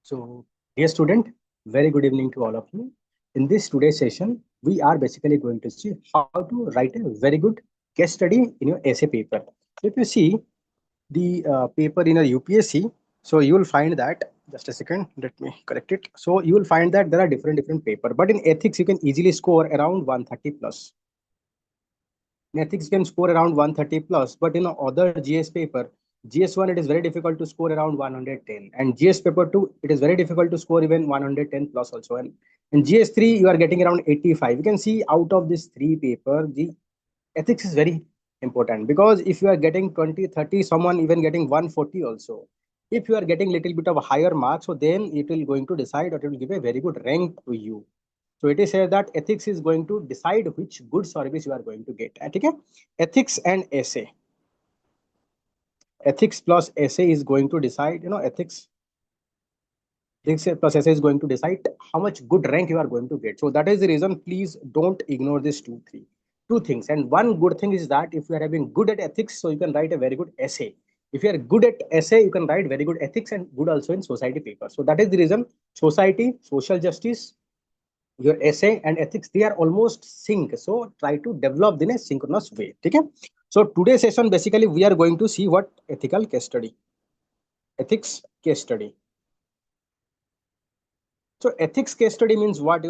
So, dear student, very good evening to all of you. In this today's session, we are basically going to see how to write a very good case study in your essay paper. If you see the paper in a UPSC, so you will find that, just a second, let me correct it. So you will find that there are different paper, but in ethics you can easily score around 130 plus. In ethics you can score around 130 plus, but in other GS paper, GS1 it is very difficult to score around 110, and GS paper 2 it is very difficult to score even 110 plus also. And in GS3 you are getting around 85. You can see out of this three paper, the ethics is very important, because if you are getting 20, 30, someone even getting 140 also, if you are getting little bit of a higher mark, so then it will going to decide, or it will give a very good rank to you. So it is said that ethics is going to decide which good service you are going to get. Okay? Ethics and essay. Ethics plus essay is going to decide, ethics plus essay is going to decide how much good rank you are going to get. So that is the reason, please don't ignore this two things. And one good thing is that if you are having good at ethics, so you can write a very good essay. If you are good at essay, you can write very good ethics and good also in society paper. So that is the reason society, social justice, your essay and ethics, they are almost sync. So try to develop in a synchronous way. Okay? So today's session, basically, we are going to see what ethical case study, ethics case study. So ethics case study means what,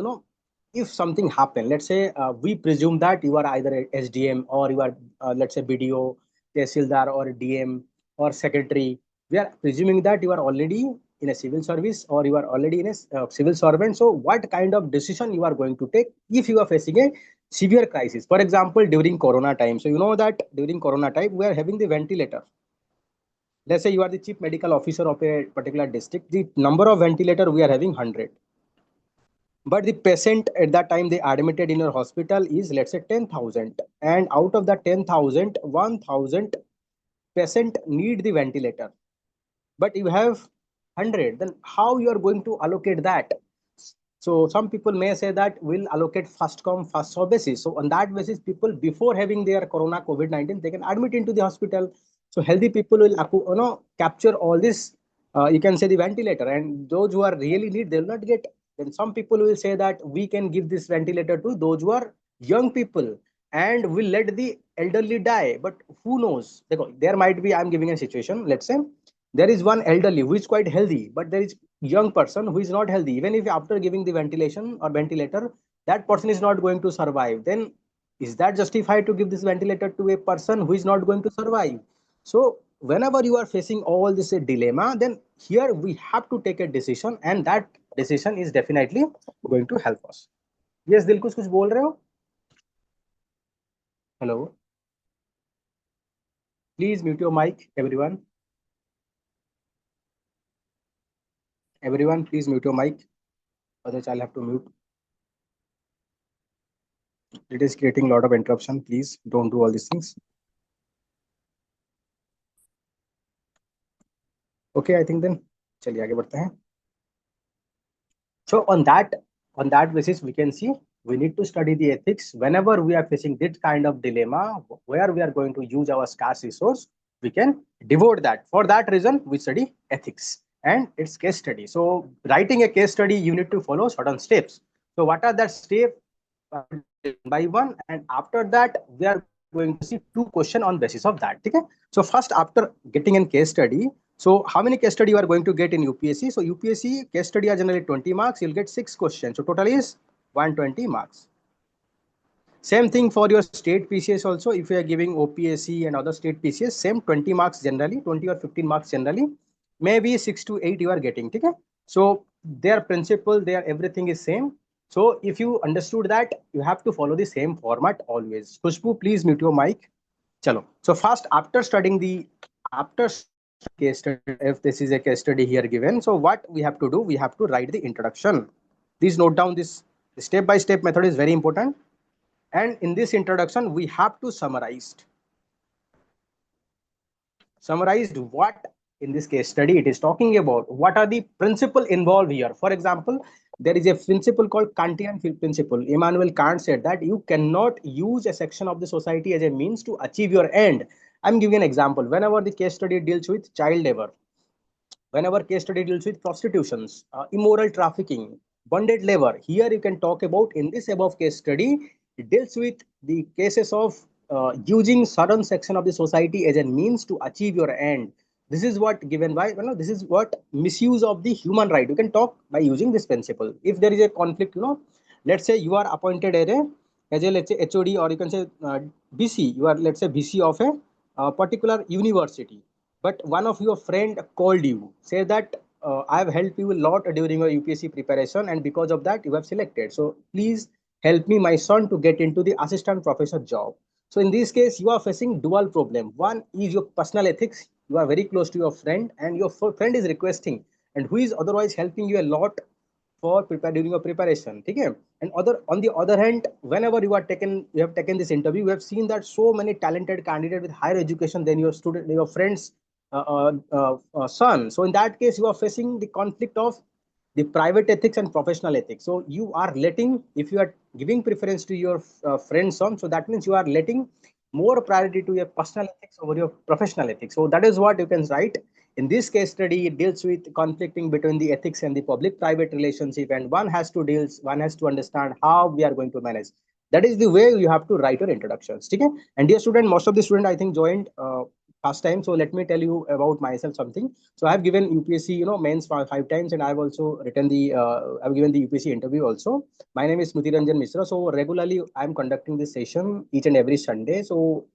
if something happened, let's say we presume that you are either a SDM or you are, let's say, BDO, Tehsildar or DM or secretary. We are presuming that you are already in a civil service or you are already in a civil servant. So what kind of decision you are going to take if you are facing a severe crisis? For example, during Corona time. So you know that during Corona time, we are having the ventilator. Let's say you are the chief medical officer of a particular district. The number of ventilator we are having 100, but the patient at that time they admitted in your hospital is, let's say, 10,000, and out of that 10,000, 1,000 patient need the ventilator, but you have 100. Then how you are going to allocate that? So some people may say that we'll allocate first come first serve basis. So on that basis, people before having their corona COVID-19, they can admit into the hospital. So healthy people will capture all this, you can say, the ventilator, and those who are really need, they will not get. Then some people will say that we can give this ventilator to those who are young people, and will let the elderly die. But who knows? There might be, I'm giving a situation, let's say there is one elderly who is quite healthy, but there is young person who is not healthy. Even if after giving the ventilation or ventilator, that person is not going to survive, then is that justified to give this ventilator to a person who is not going to survive? So whenever you are facing all this dilemma, then here we have to take a decision, and that decision is definitely going to help us. Yes, दिल कुछ बोल रहे हो? Hello, please mute your mic, everyone. Everyone, please mute your mic. Otherwise, I'll have to mute. It is creating a lot of interruption. Please don't do all these things. Okay, I think then चलिए आगे बढ़ते हैं. So on that basis, we can see we need to study the ethics whenever we are facing this kind of dilemma where we are going to use our scarce resource. We can devote that. For that reason, we study ethics and its case study. So writing a case study, you need to follow certain steps. So what are that steps? By one, and after that we are going to see two questions on basis of that. Okay? So first, after getting a case study, so how many case study you are going to get in UPSC? So UPSC case study are generally 20 marks. You'll get 6 questions. So total is 120 marks. Same thing for your state PCS also. If you are giving OPSC and other state PCS, same 20 marks generally, 20 or 15 marks generally. Maybe 6 to 8 you are getting. Okay? So their principle, their everything is same. So if you understood that, you have to follow the same format always. Khushbu, please mute your mic. Chalo. So first, after case study, if this is a case study here given, so what we have to do, we have to write the introduction. Please note down this. The step-by-step method is very important. And in this introduction, we have to summarize what in this case study it is talking about. What are the principle involved here? For example, there is a principle called Kantian principle. Immanuel Kant said that you cannot use a section of the society as a means to achieve your end. I'm giving an example. Whenever the case study deals with child labor, Whenever case study deals with prostitutions, immoral trafficking, bonded labor, here you can talk about in this above case study, it deals with the cases of using certain section of the society as a means to achieve your end. This is what given by, this is what misuse of the human right. You can talk by using this principle. If there is a conflict, let's say you are appointed as a let's say HOD, or you can say BC, you are let's say BC of a particular university, but one of your friend called you, say that I have helped you a lot during your UPSC preparation, and because of that you have selected, so please help me my son to get into the assistant professor job. So in this case you are facing dual problem. One is your personal ethics, you are very close to your friend and your friend is requesting, and who is otherwise helping you a lot for prepare during your preparation. Okay? And other on the other hand, whenever you have taken this interview, you have seen that so many talented candidates with higher education than your student, your friends, son. So in that case, you are facing the conflict of the private ethics and professional ethics. So you are letting, if you are giving preference to your friend's son, so that means you are letting more priority to your personal ethics over your professional ethics. So that is what you can write. In this case study, it deals with conflicting between the ethics and the public-private relationship, and one has to understand how we are going to manage. That is the way you have to write your introductions. Okay? And dear student, most of the student I think joined past time. So let me tell you about myself something. So I have given UPSC, mains five times, and I've also written I've given the UPSC interview also. My name is Ranjan Mishra. So regularly I'm conducting this session each and every Sunday. So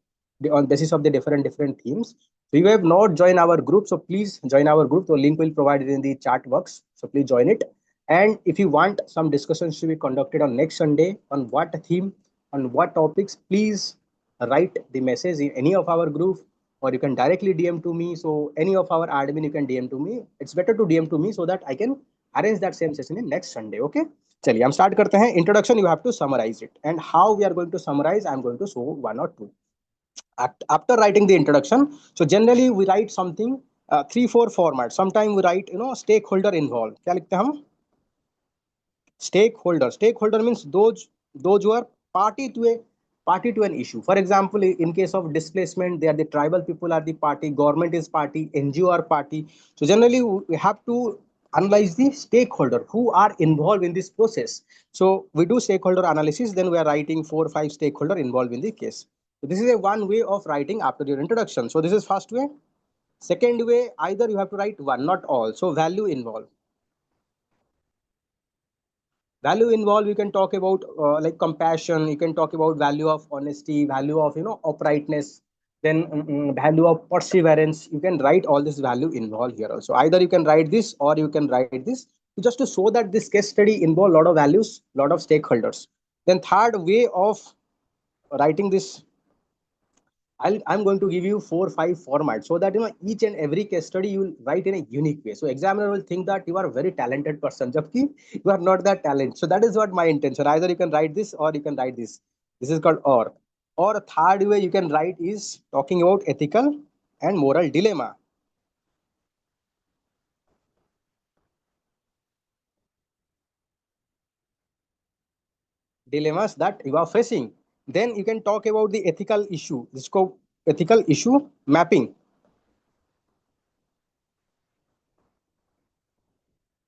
on basis of the different themes. So you have not joined our group, so please join our group. The link will provided in the chat box. So please join it. And if you want some discussions to be conducted on next Sunday on what theme, on what topics, please write the message in any of our group, or you can directly DM to me. So any of our admin you can DM to me. It's better to DM to me so that I can arrange that same session in next Sunday. Okay. चलिए हम start करते हैं. Introduction you have to summarise it, and how we are going to summarise, I am going to show one or two. After writing the introduction, so generally we write something 3-4 format. Sometimes we write stakeholder involved. क्या लिखते हैं हम? Stakeholder means those who are party to a party to an issue. For example, in case of displacement, they are the tribal people are the party, government is party, NGO are party. So generally we have to analyze the stakeholder who are involved in this process. So we do stakeholder analysis, then we are writing 4 or 5 stakeholder involved in the case. So this is a one way of writing after your introduction. So this is first way. Second way, either you have to write one, not all. So value involved. Value involved, you can talk about like compassion, you can talk about value of honesty, value of uprightness, then value of perseverance. You can write all this value involved here also. Either you can write this or you can write this, just to show that this case study involve a lot of values, lot of stakeholders. Then third way of writing this, I'm going to give you 4 or 5 formats, so that each and every case study you will write in a unique way. So examiner will think that you are a very talented person, jabki you are not that talent. So that is what my intention. Either you can write this or you can write this. This is called or. Or third way you can write is talking about ethical and moral dilemma. Dilemmas that you are facing. Then you can talk about the ethical issue. This is called ethical issue mapping.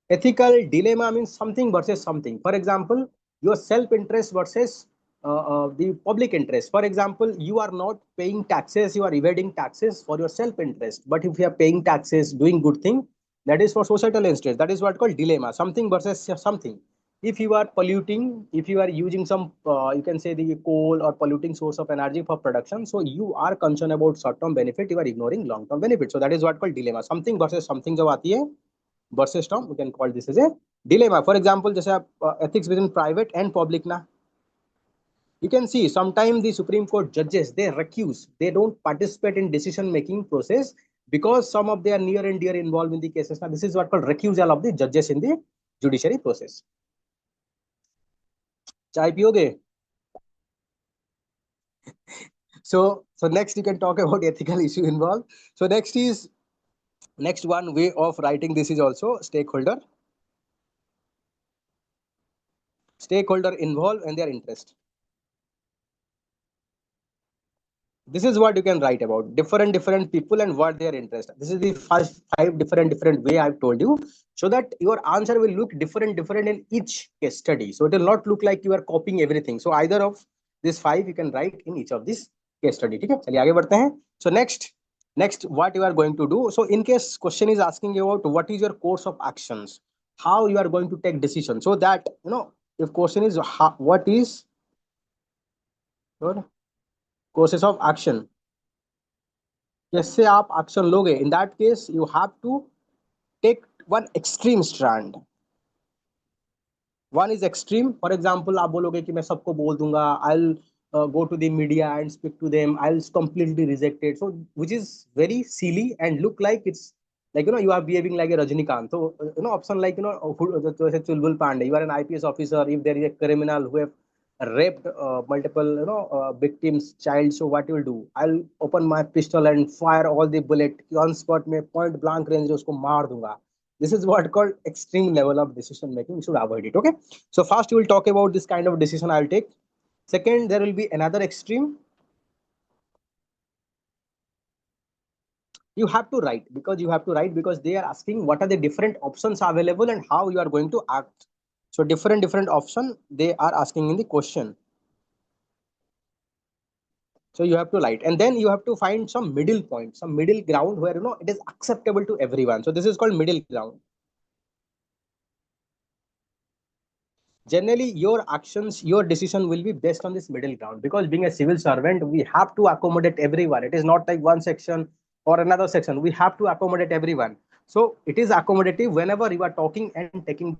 Ethical dilemma means something versus something. For example, your self-interest versus the public interest. For example, you are not paying taxes, you are evading taxes for your self-interest. But if you are paying taxes, doing good thing, that is for societal interest. That is what called dilemma. Something versus something. If you are polluting, if you are using some, you can say the coal or polluting source of energy for production, so you are concerned about short-term benefit, you are ignoring long-term benefit. So that is what called dilemma. Something versus something जब आती है versus term, we can call this as a dilemma. For example, जैसे आप ethics within private and public ना, you can see sometimes the Supreme Court judges, they recuse, they don't participate in decision making process because some of their near and dear involved in the cases. Now this is what called recusal of the judges in the judiciary process. चाय पियोगे? So next you can talk about ethical issue involved. So next one way of writing this is also stakeholder involved and their interest. This is what you can write about different people and what their interest. This is the first five different way I've told you, so that your answer will look different in each case study. So it will not look like you are copying everything. So either of these five you can write in each of this case study. ठीक है, चलिए आगे बढ़ते हैं. So next what you are going to do. So in case question is asking you about what is your course of actions, how you are going to take decision, so that if question is what is your courses of action, कैसे आप action लोगे, in that case you have to take one extreme stand. One is extreme. For example आप बोलोगे कि मैं सबको बोल दूंगा, आई go to the media and speak to them, I'll completely reject it. So which is very silly and look like it's like you are behaving like a Rajnikant. So option like Chulbul Pandey, you are an IPS officer. If there is a criminal who have raped multiple victims child, so what you will do? I'll open my pistol and fire all the bullet on spot में point blank range में उसको मार दूंगा. This is what called extreme level of decision making. You should avoid it. Okay, so first you will talk about this kind of decision I'll take. Second, there will be another extreme. You have to write because they are asking what are the different options available and how you are going to act. So different option they are asking in the question. So you have to write, and then you have to find some middle point, some middle ground where it is acceptable to everyone. So this is called middle ground. Generally your actions, your decision will be based on this middle ground, because being a civil servant we have to accommodate everyone. It is not like one section or another section, we have to accommodate everyone. So it is accommodative whenever you are talking and taking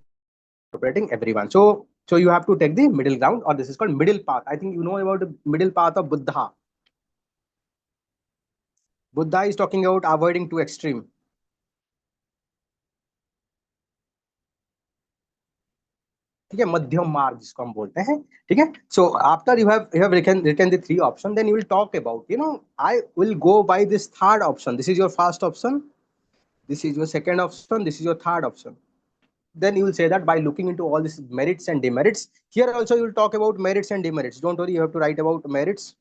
operating everyone. So you have to take the middle ground, or this is called middle path. I think you know about the middle path of Buddha is talking about avoiding too extreme. ठीक है, मध्यम मार्ग जिसको हम बोलते हैं. ठीक है, so after you have written the three option, then you will talk about I will go by this third option. This is your first option, this is your second option, this is your third option. Then you will say that by looking into all these merits and demerits. Here also you will talk about merits and demerits. Don't worry, you have to write about merits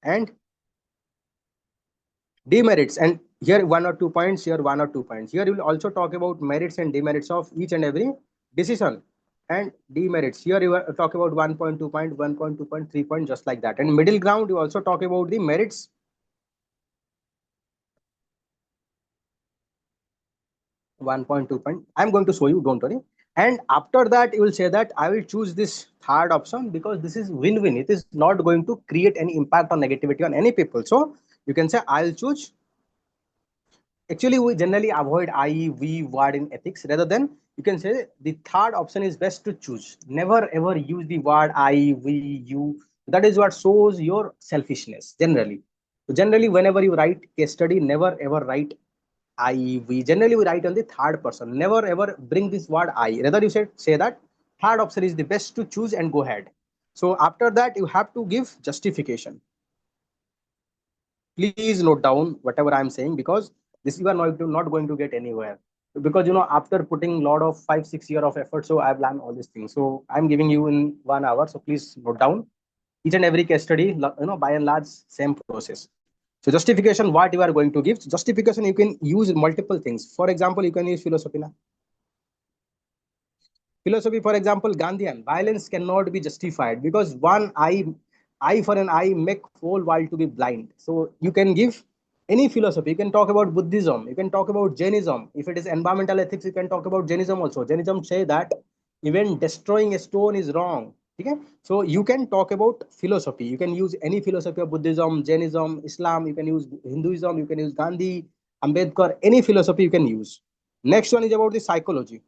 and demerits, and here one or two points, here one or two points. Here you will also talk about merits and demerits of each and every decision, and demerits here you talk about 1.2 point, 1.2 point, 3 point, just like that. And middle ground you also talk about the merits, 1.2 point. I'm going to show you, don't worry. And after that you will say that I will choose this third option because this is win-win. It is not going to create any impact or negativity on any people. So you can say I'll choose. Actually, we generally avoid I, we word in ethics. Rather than, you can say the third option is best to choose. Never ever use the word I, we, you. That is what shows your selfishness generally. So generally, whenever you write case study, never ever write I, we. Generally, we write on the third person. Never ever bring this word I. Rather, you say that third option is the best to choose and go ahead. So after that, you have to give justification. Please note down whatever I'm saying, because this you are not going to get anywhere, because after putting a lot of 5-6 years of effort, so I've learned all these things. So I'm giving you in 1 hour, so please note down each and every case study, by and large same process. So justification, what you are going to give justification, you can use multiple things. For example, you can use philosophy now. Philosophy, for example, Gandhian, violence cannot be justified because one eye for an eye make whole world to be blind. So you can give any philosophy. You can talk about Buddhism. You can talk about Jainism. If it is environmental ethics, you can talk about Jainism also. Jainism say that even destroying a stone is wrong. Okay? So you can talk about philosophy. You can use any philosophy of Buddhism, Jainism, Islam. You can use Hinduism. You can use Gandhi, Ambedkar. Any philosophy you can use. Next one is about the psychology.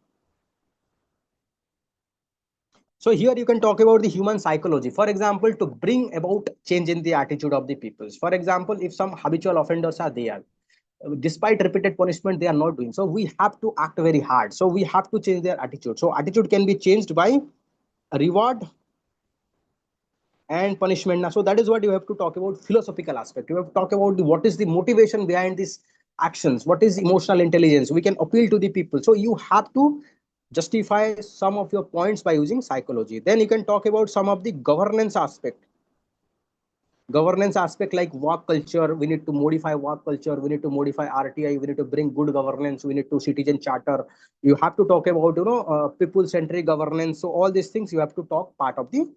So here you can talk about the human psychology. For example, to bring about change in the attitude of the peoples. For example, if some habitual offenders are there, despite repeated punishment, they are not doing. So we have to act very hard. So we have to change their attitude. So attitude can be changed by reward and punishment. So that is what you have to talk about, philosophical aspect. You have to talk about what is the motivation behind these actions, what is emotional intelligence. We can appeal to the people. So you have to justify some of your points by using psychology. Then you can talk about some of the governance aspect. Governance aspect like work culture, we need to modify work culture, we need to modify RTI, we need to bring good governance, we need to citizen charter. You have to talk about people centric governance. So all these things you have to talk part of the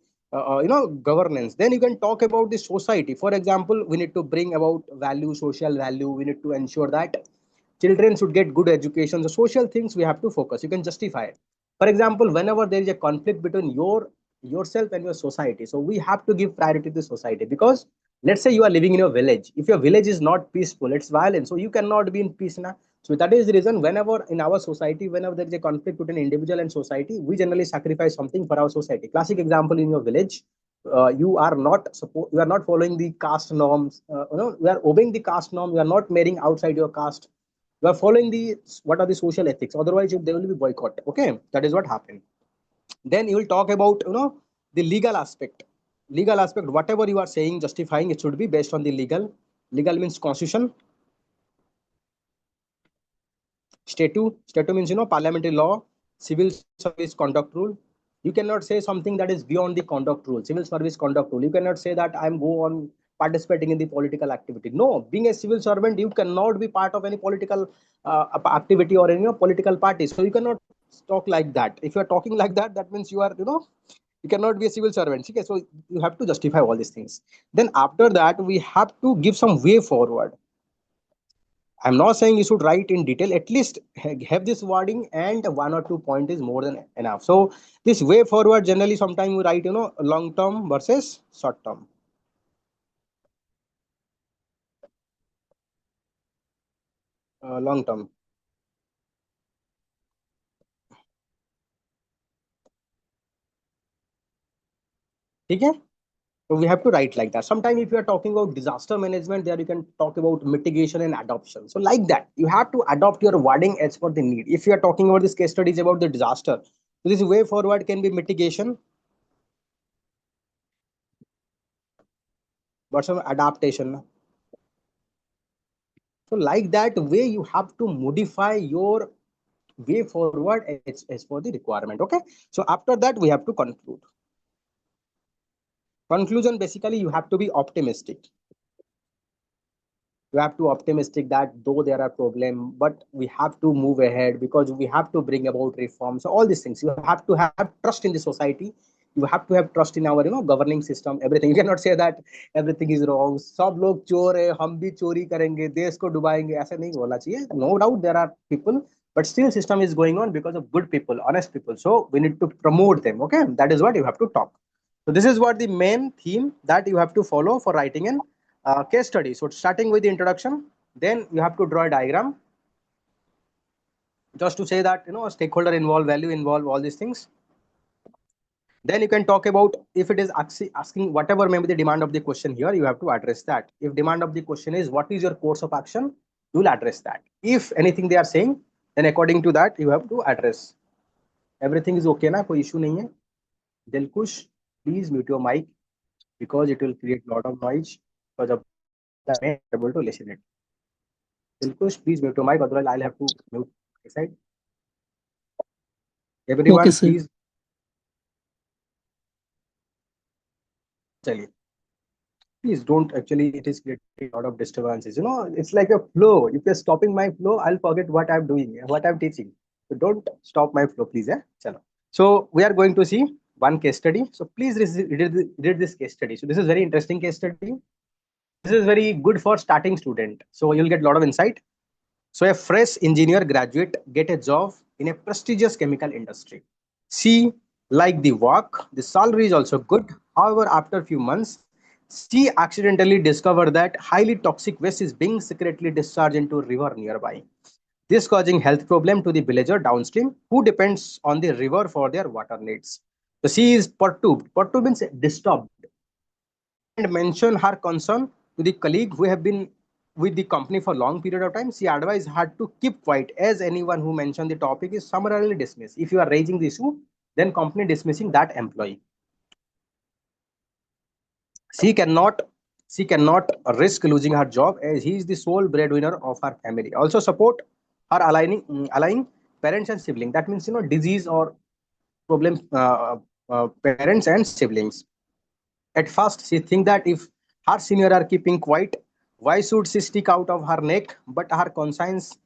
governance. Then you can talk about the society. For example, we need to bring about value, social value. We need to ensure that children should get good education. The social things we have to focus. You can justify it. For example, whenever there is a conflict between yourself and your society, so we have to give priority to the society, because let's say you are living in a village. If your village is not peaceful, it's violent, so you cannot be in peace now. So that is the reason whenever in our society, whenever there is a conflict between individual and society, we generally sacrifice something for our society. Classic example, in your village, you are not following the caste norms. You are obeying the caste norm. You are not marrying outside your caste. You are following the what are the social ethics. Otherwise, there will be boycott. Okay, that is what happened. Then you will talk about the legal aspect. Legal aspect, whatever you are saying, justifying, it should be based on the legal. Legal means constitution. Statute means parliamentary law. Civil service conduct rule. You cannot say something that is beyond the conduct rule. Civil service conduct rule, you cannot say that I'm go on participating in the political activity. No, being a civil servant, you cannot be part of any political activity or any political party. So you cannot talk like that. If you are talking like that, that means you are you cannot be a civil servant. Okay, so you have to justify all these things. Then after that, we have to give some way forward. I'm not saying you should write in detail. At least have this wording, and one or two point is more than enough. So this way forward, generally, sometimes you write, long term versus short term. Long term. Okay? So we have to write like that. Sometimes if you are talking about disaster management, there you can talk about mitigation and adoption. So like that, you have to adopt your wording as per the need. If you are talking about this case studies about the disaster, so this way forward can be mitigation versus adaptation. So like that way, you have to modify your way forward as for the requirement. Okay. So after that, we have to conclude. Conclusion, basically, you have to be optimistic. You have to optimistic that though there are problem, but we have to move ahead because we have to bring about reforms. So all these things, you have to have trust in the society. You have to have trust in our governing system. Everything, you cannot say that everything is wrong. सब लोग चोर है, हम भी चोरी करेंगे, देश को डुबाएंगे, ऐसा नहीं बोलना चाहिए. No doubt there are people, but still system is going on because of good people, honest people. So we need to promote them. Okay, that is what you have to talk. So this is what the main theme that you have to follow for writing an case study. So starting with the introduction, then you have to draw a diagram just to say that stakeholder involved, value involved, all these things. Then you can talk about if it is asking whatever may be the demand of the question here, you have to address that. If demand of the question is what is your course of action, you will address that. If anything they are saying, then according to that you have to address. Everything is okay na, koi issue nahi hai. Dilkush, please mute your mic because it will create lot of noise because of that able to listen it. Dilkush, please mute your mic, otherwise I'll have to mute my side. Everyone, Okay, sir. please. Chaliye. Please don't actually, it is creating a lot of disturbances. It's like a flow. If you're stopping my flow, I'll forget what I'm doing, what I'm teaching. So don't stop my flow, please. Chalo. So we are going to see one case study. So please read this case study. So this is very interesting case study. This is very good for starting student. So you'll get a lot of insight. So a fresh engineer graduate get a job in a prestigious chemical industry. She like the work, the salary is also good. However, after a few months, she accidentally discovered that highly toxic waste is being secretly discharged into a river nearby. This causing health problem to the villager downstream who depends on the river for their water needs. So she is perturbed. Perturbed means disturbed and mention her concern to the colleague who have been with the company for long period of time. She advised her to keep quiet as anyone who mentioned the topic is summarily dismissed. If you are raising the issue, then company dismissing that employee. She cannot she cannot risk losing her job as he is the sole breadwinner of her family. Also support her allying parents and siblings. That means disease or problem parents and siblings. At first, she think that if Her senior are keeping quiet. Why should she stick out of her neck? But her conscience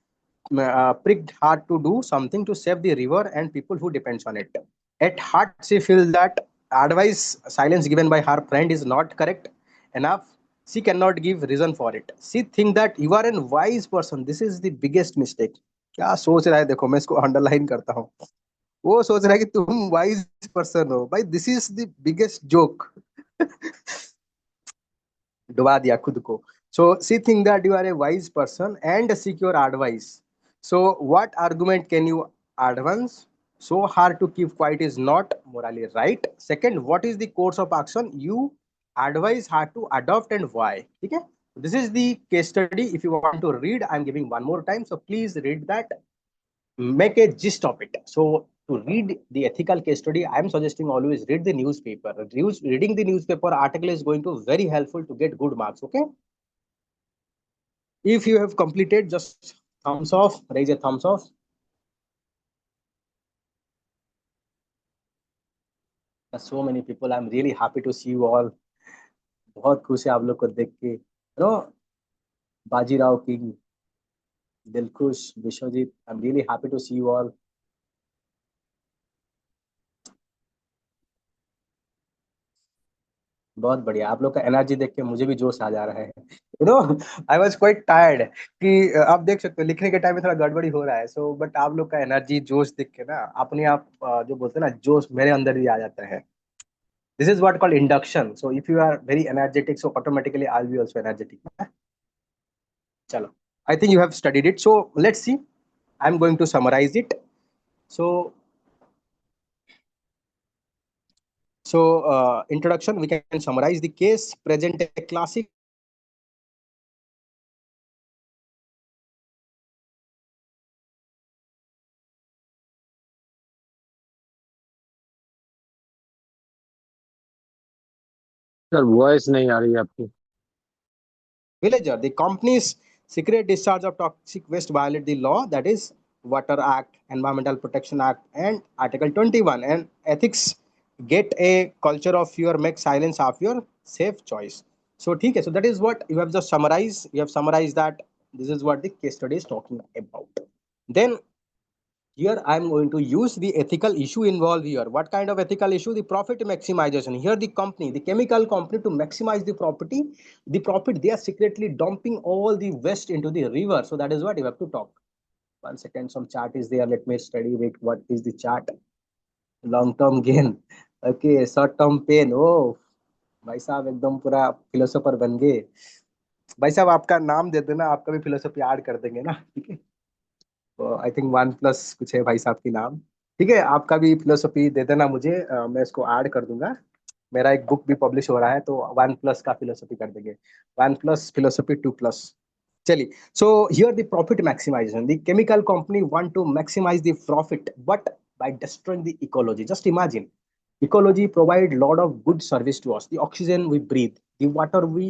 pricked her to do something to save the river and people who depends on it. At heart, she feels that advice silence given by her friend is not correct enough. She cannot give reason for it. She think that you are a wise person. This is the biggest mistake. क्या सोच रहा है देखो मैं इसको underline करता हूँ वो सोच रहा है कि तुम वाइज पर्सन हो भाई this is the biggest joke डुबा दिया खुद को so she think that you are a wise person and seek your advice so what argument can you advance so hard to keep quiet is not morally right second what is the course of action you advise her to adopt and why okay this is the case study if you want to read I'm giving one more time so please read that make a gist of it. So to read the ethical case study, I am suggesting always read the newspaper. Reading the newspaper article is going to very helpful to get good marks. Okay. If you have completed, just thumbs off. Raise a thumbs off. So many people. I'm really happy to see you all. बहुत खुश है आप लोग को देख के. You know, Bajirao king, Dilkhush, Vishwajeet. I'm really happy to see you all. बहुत बढ़िया आप लोग का एनर्जी देख के मुझे भी जोश आ जा रहा है you know I was quite tired कि आप देख सकते हो लिखने के टाइम में थोड़ा गड़बड़ी हो रहा है सो बट आप लोग का एनर्जी जोश देख के ना अपने आप जो बोलते हैं ना जोश मेरे अंदर भी आ जाता है this is what called induction so if you are very energetic so automatically I will be also energetic चलो I think you have studied it so let's see I am going to summarise it so introduction, we can summarize the case, present a classic. Sir voice नहीं आ रही है आपकी Villager, the company's secret discharge of toxic waste violate the law, that is Water Act, Environmental Protection Act, and Article 21. And ethics get a culture of fear, make silence of your safe choice. So, okay, so that is what you have just summarized. You have summarized that this is what the case study is talking about. Then here I'm going to use the ethical issue involved here. What kind of ethical issue? The profit maximization. Here the company, the chemical company, to maximize the profit, they are secretly dumping all the waste into the river. So that is what you have to talk. 1 second, some chart is there. Let me study it. What is the chart? Long-term gain. Okay, short-term pain. Oh, भाई साहब एकदम पूरा philosopher बन गए भाई साहब आपका नाम दे देना आपका भी फिलोसफी ऐड कर देंगे ना ठीक है आई थिंक वन प्लस कुछ है भाई साहब की नाम ठीक है आपका भी फिलोसफी दे देना मुझे मैं इसको ऐड कर दूंगा मेरा एक बुक भी पब्लिश हो रहा है तो 1+ का फिलोसफी कर देंगे 1+ फिलोसफी 2+. चलिए so here the profit maximization the chemical company want to maximize the profit but by destroying the ecology just imagine ecology provide lot of good service to us the oxygen we breathe the water we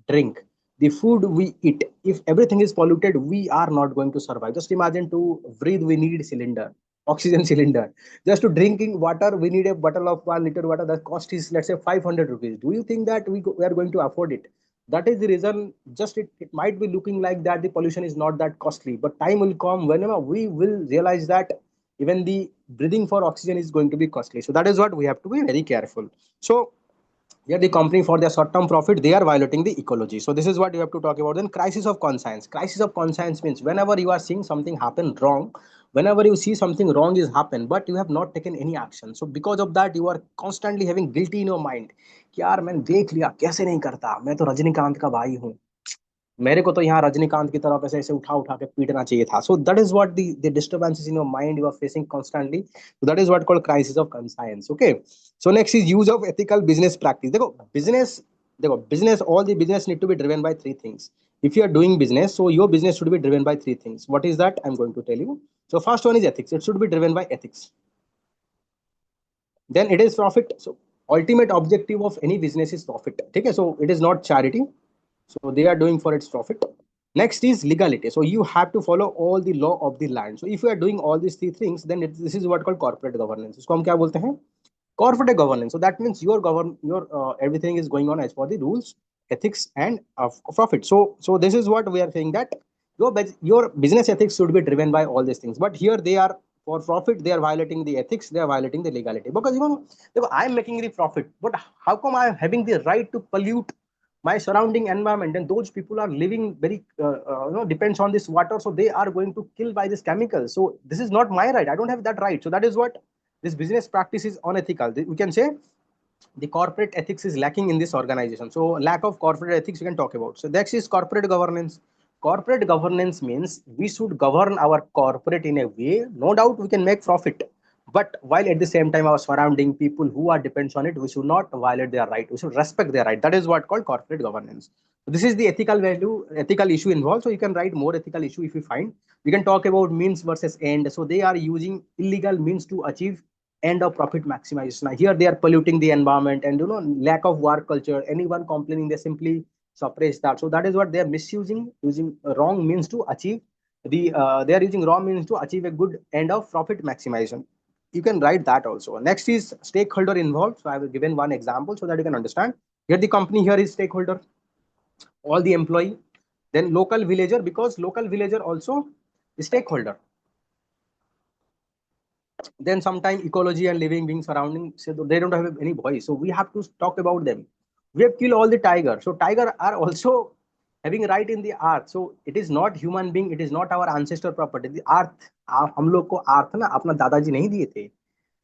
drink the food we eat if everything is polluted we are not going to survive just imagine to breathe we need cylinder oxygen cylinder just to drinking water we need a bottle of 1 liter water the cost is let's say 500 rupees do you think that we are going to afford it that is the reason just it might be looking like that the pollution is not that costly but time will come whenever we will realize that even the breathing for oxygen is going to be costly so that is what we have to be very careful so yeah the company for their short-term profit they are violating the ecology so this is what you have to talk about then crisis of conscience means whenever you are seeing something happen wrong whenever you see something wrong is happen but you have not taken any action so because of that you are constantly having guilty in your mind कि यार मैंने देख लिया कैसे नहीं करता मैं तो रजनीकांत का भाई हूँ मेरे को तो यहाँ रजनीकांत की तरफ ऐसे ऐसे उठा उठा के पीटना चाहिए था so that is what the disturbances in your mind you are facing constantly so that is what called crisis of conscience okay so next is use of ethical business practice देखो business all the business need to be driven by three things if you are doing business so your business should be driven by three things what is that I'm going to tell you so first one is ethics it should be driven by ethics then it is profit so ultimate objective of any business is profit okay so it is not charity so they are doing for its profit next is legality so you have to follow all the law of the land so if you are doing all these three things then this is what called corporate governance इसको हम क्या बोलते हैं corporate governance so that means your everything is going on as per the rules ethics and profit. So this is what we are saying, that your business ethics should be driven by all these things. But here they are, for profit they are violating the ethics, they are violating the legality. Because I am making the profit, but how come I am having the right to pollute my surrounding environment? And those people are living very depends on this water, so they are going to kill by this chemical. So this is not my right, I don't have that right. So that is what this business practice is unethical. We can say the corporate ethics is lacking in this organization. So lack of corporate ethics we can talk about. So next is corporate governance. Corporate governance means we should govern our corporate in a way, no doubt we can make profit, but while at the same time our surrounding people who are depends on it, we should not violate their right, we should respect their right. That is what called corporate governance. So this is the ethical value, ethical issue involved. So you can write more ethical issue if you find. We can talk about means versus end. So they are using illegal means to achieve end of profit maximization. Now, here they are polluting the environment, and lack of work culture. Anyone complaining, they simply suppress that. So that is what they are misusing, using wrong means to achieve they are using wrong means to achieve a good end of profit maximization. You can write that also. Next is stakeholder involved. So I will given one example so that you can understand. Here the company here is stakeholder, all the employee, then local villager, because local villager also is stakeholder, then sometimes ecology and living beings surrounding, so they don't have any voice, so we have to talk about them. We have killed all the tiger, so tiger are also having right in the earth. So it is not human being, it is not our ancestor property, the earth. हम लोग को अर्थ ना अपना दादाजी नहीं दिए थे.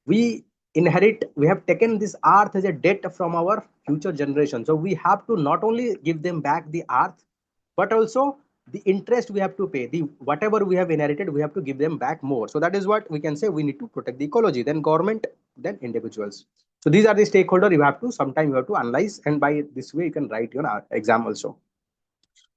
We inherit, we have taken this earth as a debt from our future generation. So we have to not only give them back the earth, but also the interest we have to pay, the whatever we have inherited we have to give them back more. So that is what we can say, we need to protect the ecology, then government, then individuals. So these are the stakeholder you have to sometime you have to analyze, and by this way you can write your exam also.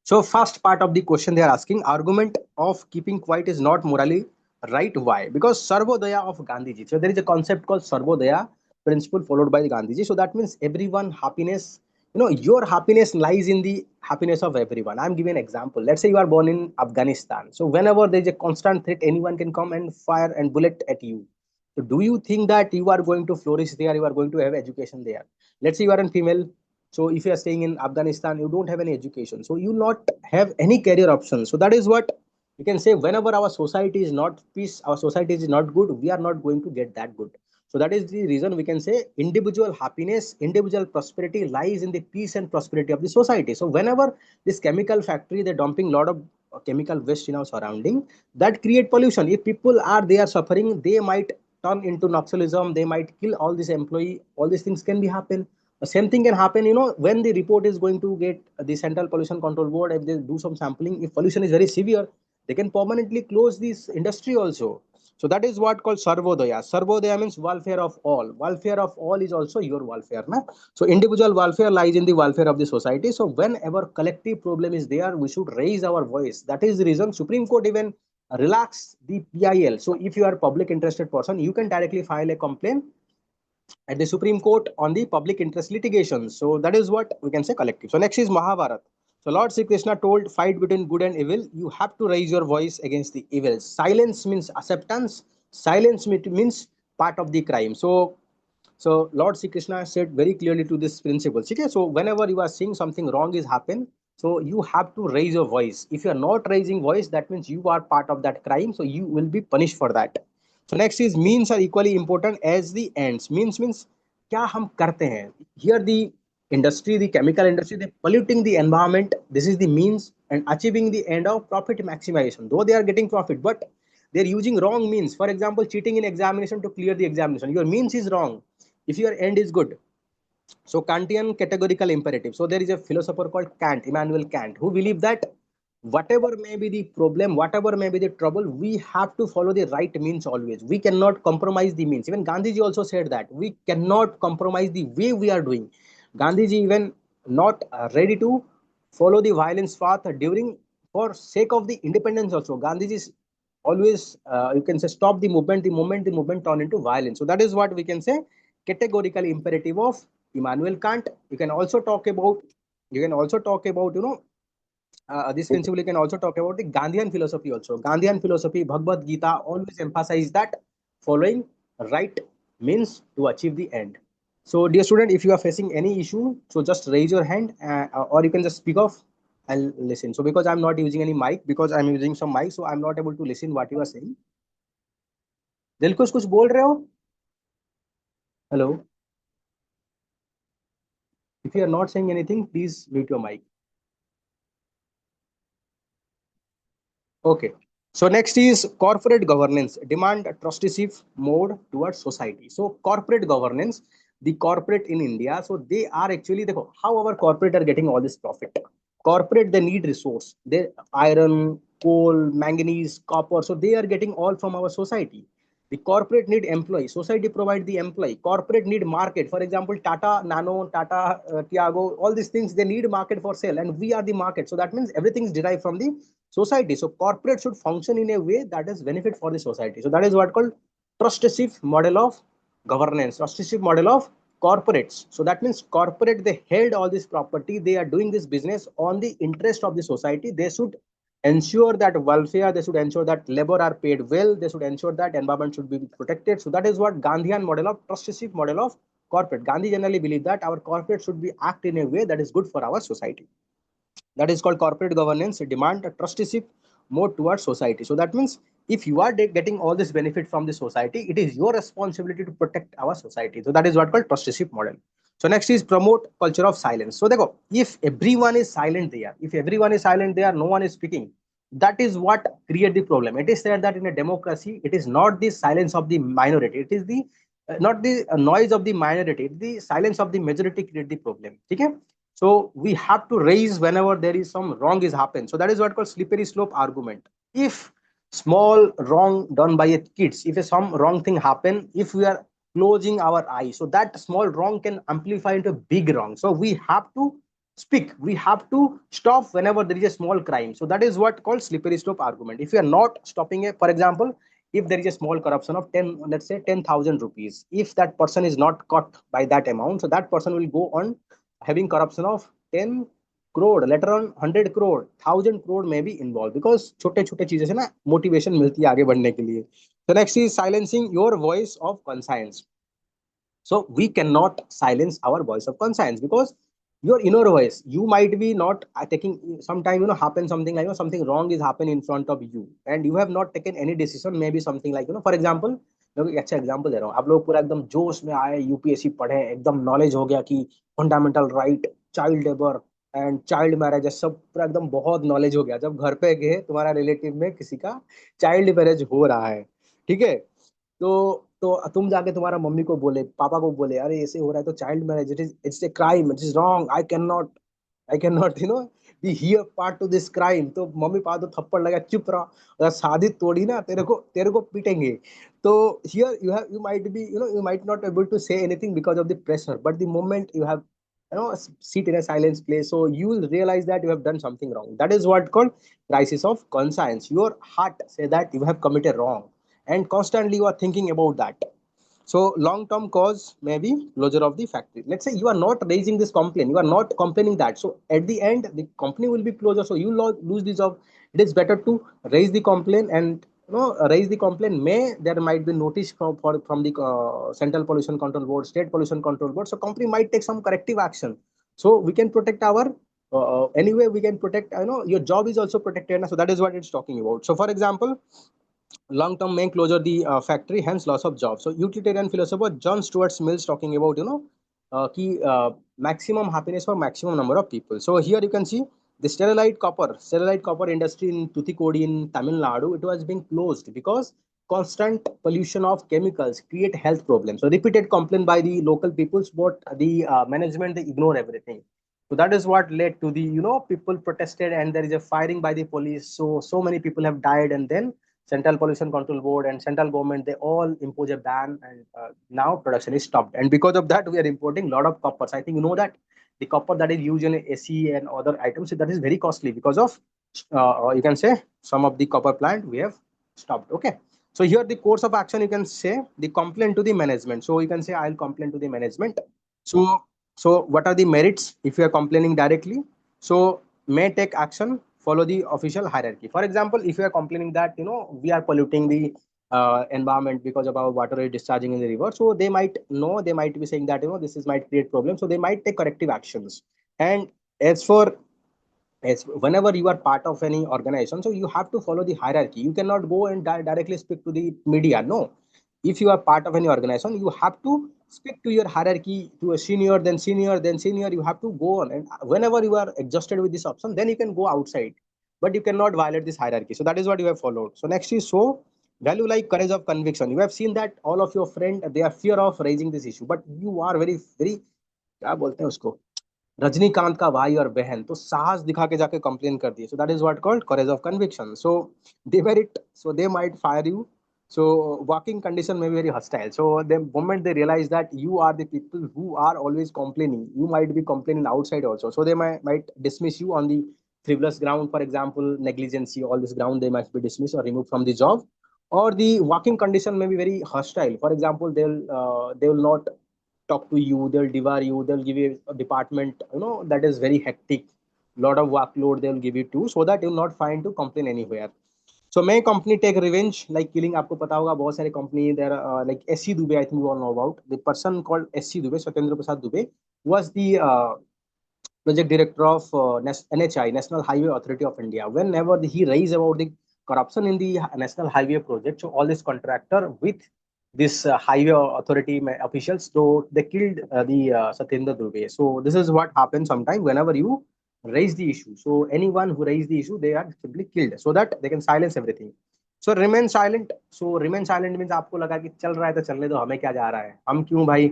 So first part of the question they are asking, argument of keeping quiet is not morally right. Why? Because Sarvodaya of Gandhiji. So there is a concept called Sarvodaya principle followed by the Gandhiji. So that means everyone happiness. Your happiness lies in the happiness of everyone. I'm giving an example. Let's say you are born in Afghanistan. So whenever there is a constant threat, anyone can come and fire and bullet at you. So do you think that you are going to flourish there? You are going to have education there? Let's say you are a female, so if you are staying in Afghanistan, you don't have any education, so you not have any career options. So that is what you can say, whenever our society is not peace, our society is not good, we are not going to get that good. So that is the reason we can say individual happiness, individual prosperity lies in the peace and prosperity of the society. So whenever this chemical factory, they're dumping a lot of chemical waste in our surrounding, that create pollution. If people are they are suffering, they might turn into Naxalism, they might kill all this employee, all these things can be happen. The same thing can happen, when the report is going to get the Central Pollution Control Board, if they do some sampling, if pollution is very severe, they can permanently close this industry also. So that is what called Sarvodaya. Sarvodaya means welfare of all. Welfare of all is also your welfare. Na? So individual welfare lies in the welfare of the society. So whenever collective problem is there, we should raise our voice. That is the reason Supreme Court even relax the PIL. So if you are a public interested person, you can directly file a complaint at the Supreme Court on the public interest litigation. So that is what we can say collective. So next is Mahabharata. So Lord Sri Krishna told, fight between good and evil. You have to raise your voice against the evils. Silence means acceptance. Silence means part of the crime. So Lord Sri Krishna said very clearly to this principle. Okay? So whenever you are seeing something wrong is happen, so you have to raise your voice. If you are not raising voice, that means you are part of that crime. So you will be punished for that. So next is means are equally important as the ends. Means क्या हम करते हैं. Here the industry, the chemical industry, they polluting the environment. This is the means and achieving the end of profit maximization. Though they are getting profit, but they're using wrong means. For example, cheating in examination to clear the examination. Your means is wrong if your end is good. So Kantian categorical imperative. So there is a philosopher called Kant, Immanuel Kant, who believed that whatever may be the problem, whatever may be the trouble, we have to follow the right means always. We cannot compromise the means. Even Gandhiji also said that we cannot compromise the way we are doing. Gandhiji even not ready to follow the violence path during for sake of the independence also. Gandhiji is always you can say stop the movement, the moment the movement turn into violence. So that is what we can say categorical imperative of Immanuel Kant. You can also talk about this principle. You can also talk about the Gandhian philosophy also. Gandhian philosophy, Bhagavad Gita always emphasize that following right means to achieve the end. So, dear student, if you are facing any issue, so just raise your hand, or you can just speak off. I'll listen. So, because I'm not using any mic, because I'm using some mic, so I'm not able to listen what you are saying. दिलकुश कुछ बोल रहे हो? Hello. If you are not saying anything, please mute your mic. Okay. So next is corporate governance, demand trusteeship mode towards society. So corporate governance, the corporate in India, so they are actually the how our corporate are getting all this profit. Corporate they need resource, they iron, coal, manganese, copper, so they are getting all from our society. The corporate need employee, society provide the employee. Corporate need market. For example, Tata Nano, Tata Tiago, all these things they need market for sale, and we are the market. So that means everything is derived from the society. So corporate should function in a way that is benefit for the society. So that is what called trusteeship model of governance, trusteeship model of corporates. So that means corporate they held all this property, they are doing this business on the interest of the society. They should ensure that welfare, they should ensure that labor are paid well, they should ensure that environment should be protected. So that is what Gandhian model of trusteeship model of corporate. Gandhi generally believed that our corporate should be act in a way that is good for our society. That is called corporate governance, demand a trusteeship more towards society. So that means if you are getting all this benefit from the society, it is your responsibility to protect our society. So that is what called trusteeship model. So next is promote culture of silence. So देखो, if everyone is silent there, if everyone is silent there, no one is speaking, that is what create the problem. It is said that in a democracy, it is not the silence of the minority, it is the not the noise of the minority, the silence of the majority create the problem. Okay. So we have to raise whenever there is some wrong is happened. So that is what called slippery slope argument. If small wrong done by a kids, if a some wrong thing happen, if we are closing our eyes, so that small wrong can amplify into a big wrong. So we have to speak, we have to stop whenever there is a small crime. So that is what called slippery slope argument. If you are not stopping it, for example, if there is a small corruption of 10, let's say 10,000 rupees, if that person is not caught by that amount, so that person will go on having corruption of 10 crore, later on 100 crore, 1000 crore may be involved, because छोटे छोटे चीजें से ना motivation मिलती है आगे बढ़ने के लिए. So next is silencing your voice of conscience. So we cannot silence our voice of conscience, because your inner voice, you might be not taking sometime, happen something like, something wrong is happening in front of you and you have not taken any decision. Maybe something like, for example, मैं एक अच्छा example दे रहा हूँ. आप लोग पूरा एकदम जोश में आए, यूपीएससी पढ़े, एकदम नॉलेज हो गया कि fundamental right, child labour and child marriage, सब पूरा एकदम बहुत नॉलेज हो गया. जब घर पे गए, तुम्हारा रिलेटिव में किसी का चाइल्ड मैरिज हो रहा है, ठीक है, तो तुम जाके तुम्हारा मम्मी को बोले, पापा को बोले, अरे ऐसे हो रहा है तो child marriage, it's a crime, it is wrong, I can not be here part two this crime. तो मम्मी पापा तो थप्पड़ लगा, चुप रहा, अगर शादी तोड़ी ना, तेरे को पीटेंगे. तो here you might be, you might not able to say anything because of the pressure, but the moment you have sit in a silence place, so you will realize that you have done something wrong. That is what called crisis of conscience. Your heart say that you have committed wrong, and constantly you are thinking about that. So long term cause may be closure of the factory. Let's say you are not raising this complaint, you are not complaining that. So at the end, the company will be closure. So you lose the job. It is better to raise the complaint, and raise the complaint. May there might be notice from the Central Pollution Control Board, State Pollution Control Board. So company might take some corrective action. So we can protect our anyway. We can protect. Your job is also protected. So that is what it's talking about. So for example, long-term may closure the factory, hence loss of jobs. So utilitarian philosopher John Stuart Mill's talking about, maximum happiness for maximum number of people. So here you can see the sterilite copper industry in Tuticorin in Tamil Nadu. It was being closed because constant pollution of chemicals create health problems. So repeated complaint by the local peoples, but the management they ignore everything. So that is what led to the people protested, and there is a firing by the police. So many people have died, and then Central Pollution Control Board and central government they all impose a ban, and now production is stopped. And because of that, we are importing a lot of coppers. I think you know that the copper that is used in AC and other items, that is very costly because of you can say some of the copper plant we have stopped. Okay. So here the course of action, you can say the complaint to the management. So you can say I'll complain to the management. So what are the merits if you are complaining directly? So may take action, follow the official hierarchy. For example, if you are complaining that we are polluting the environment, because about water is discharging in the river. So they might know, they might be saying that this is might create problems. So they might take corrective actions. And as for as whenever you are part of any organization, so you have to follow the hierarchy. You cannot go and directly speak to the media. No, if you are part of any organization, you have to speak to your hierarchy, to a senior, then senior, then senior. You have to go on, and whenever you are adjusted with this option, then you can go outside, but you cannot violate this hierarchy. So that is what you have followed. So next is so value like courage of conviction. You have seen that all of your friend, they are fear of raising this issue, but you are very very, क्या बोलते हैं उसको, रजनीकांत का भाई और बहन, तो साहस दिखा के जाके कंप्लेन कर दिए. सो that is what called courage of conviction. So they were it, so they might fire you. So working condition may be very hostile. So the moment they realize that you are the people who are always complaining, you might be complaining outside also. So they might dismiss you on the frivolous ground, for example, negligence, all this ground they might be dismissed or removed from the job. Or the working condition may be very hostile. For example, they will not talk to you, they'll devour you, they'll give you a department that is very hectic, lot of workload they'll give you to, so that you'll not find to complain anywhere. So may company take revenge like killing. आपको पता होगा बहुत सारे company there, like SC Dubey, I think you all know about the person called SC Dubey, Satyendra Prasad Dubey, was the project director of NHI, National Highway Authority of India. Whenever he raised about the corruption in the National Highway project, so all this contractor with this highway authority officials, so they killed the Satyendra Dubey. So this is what happens sometimes whenever you raise the issue. So anyone who raise the issue, they are simply killed so that they can silence everything. So remain silent. So remain silent means आपको लगा कि चल रहा है तो चलने दो, हमें क्या जा रहा है, हम क्यों भाई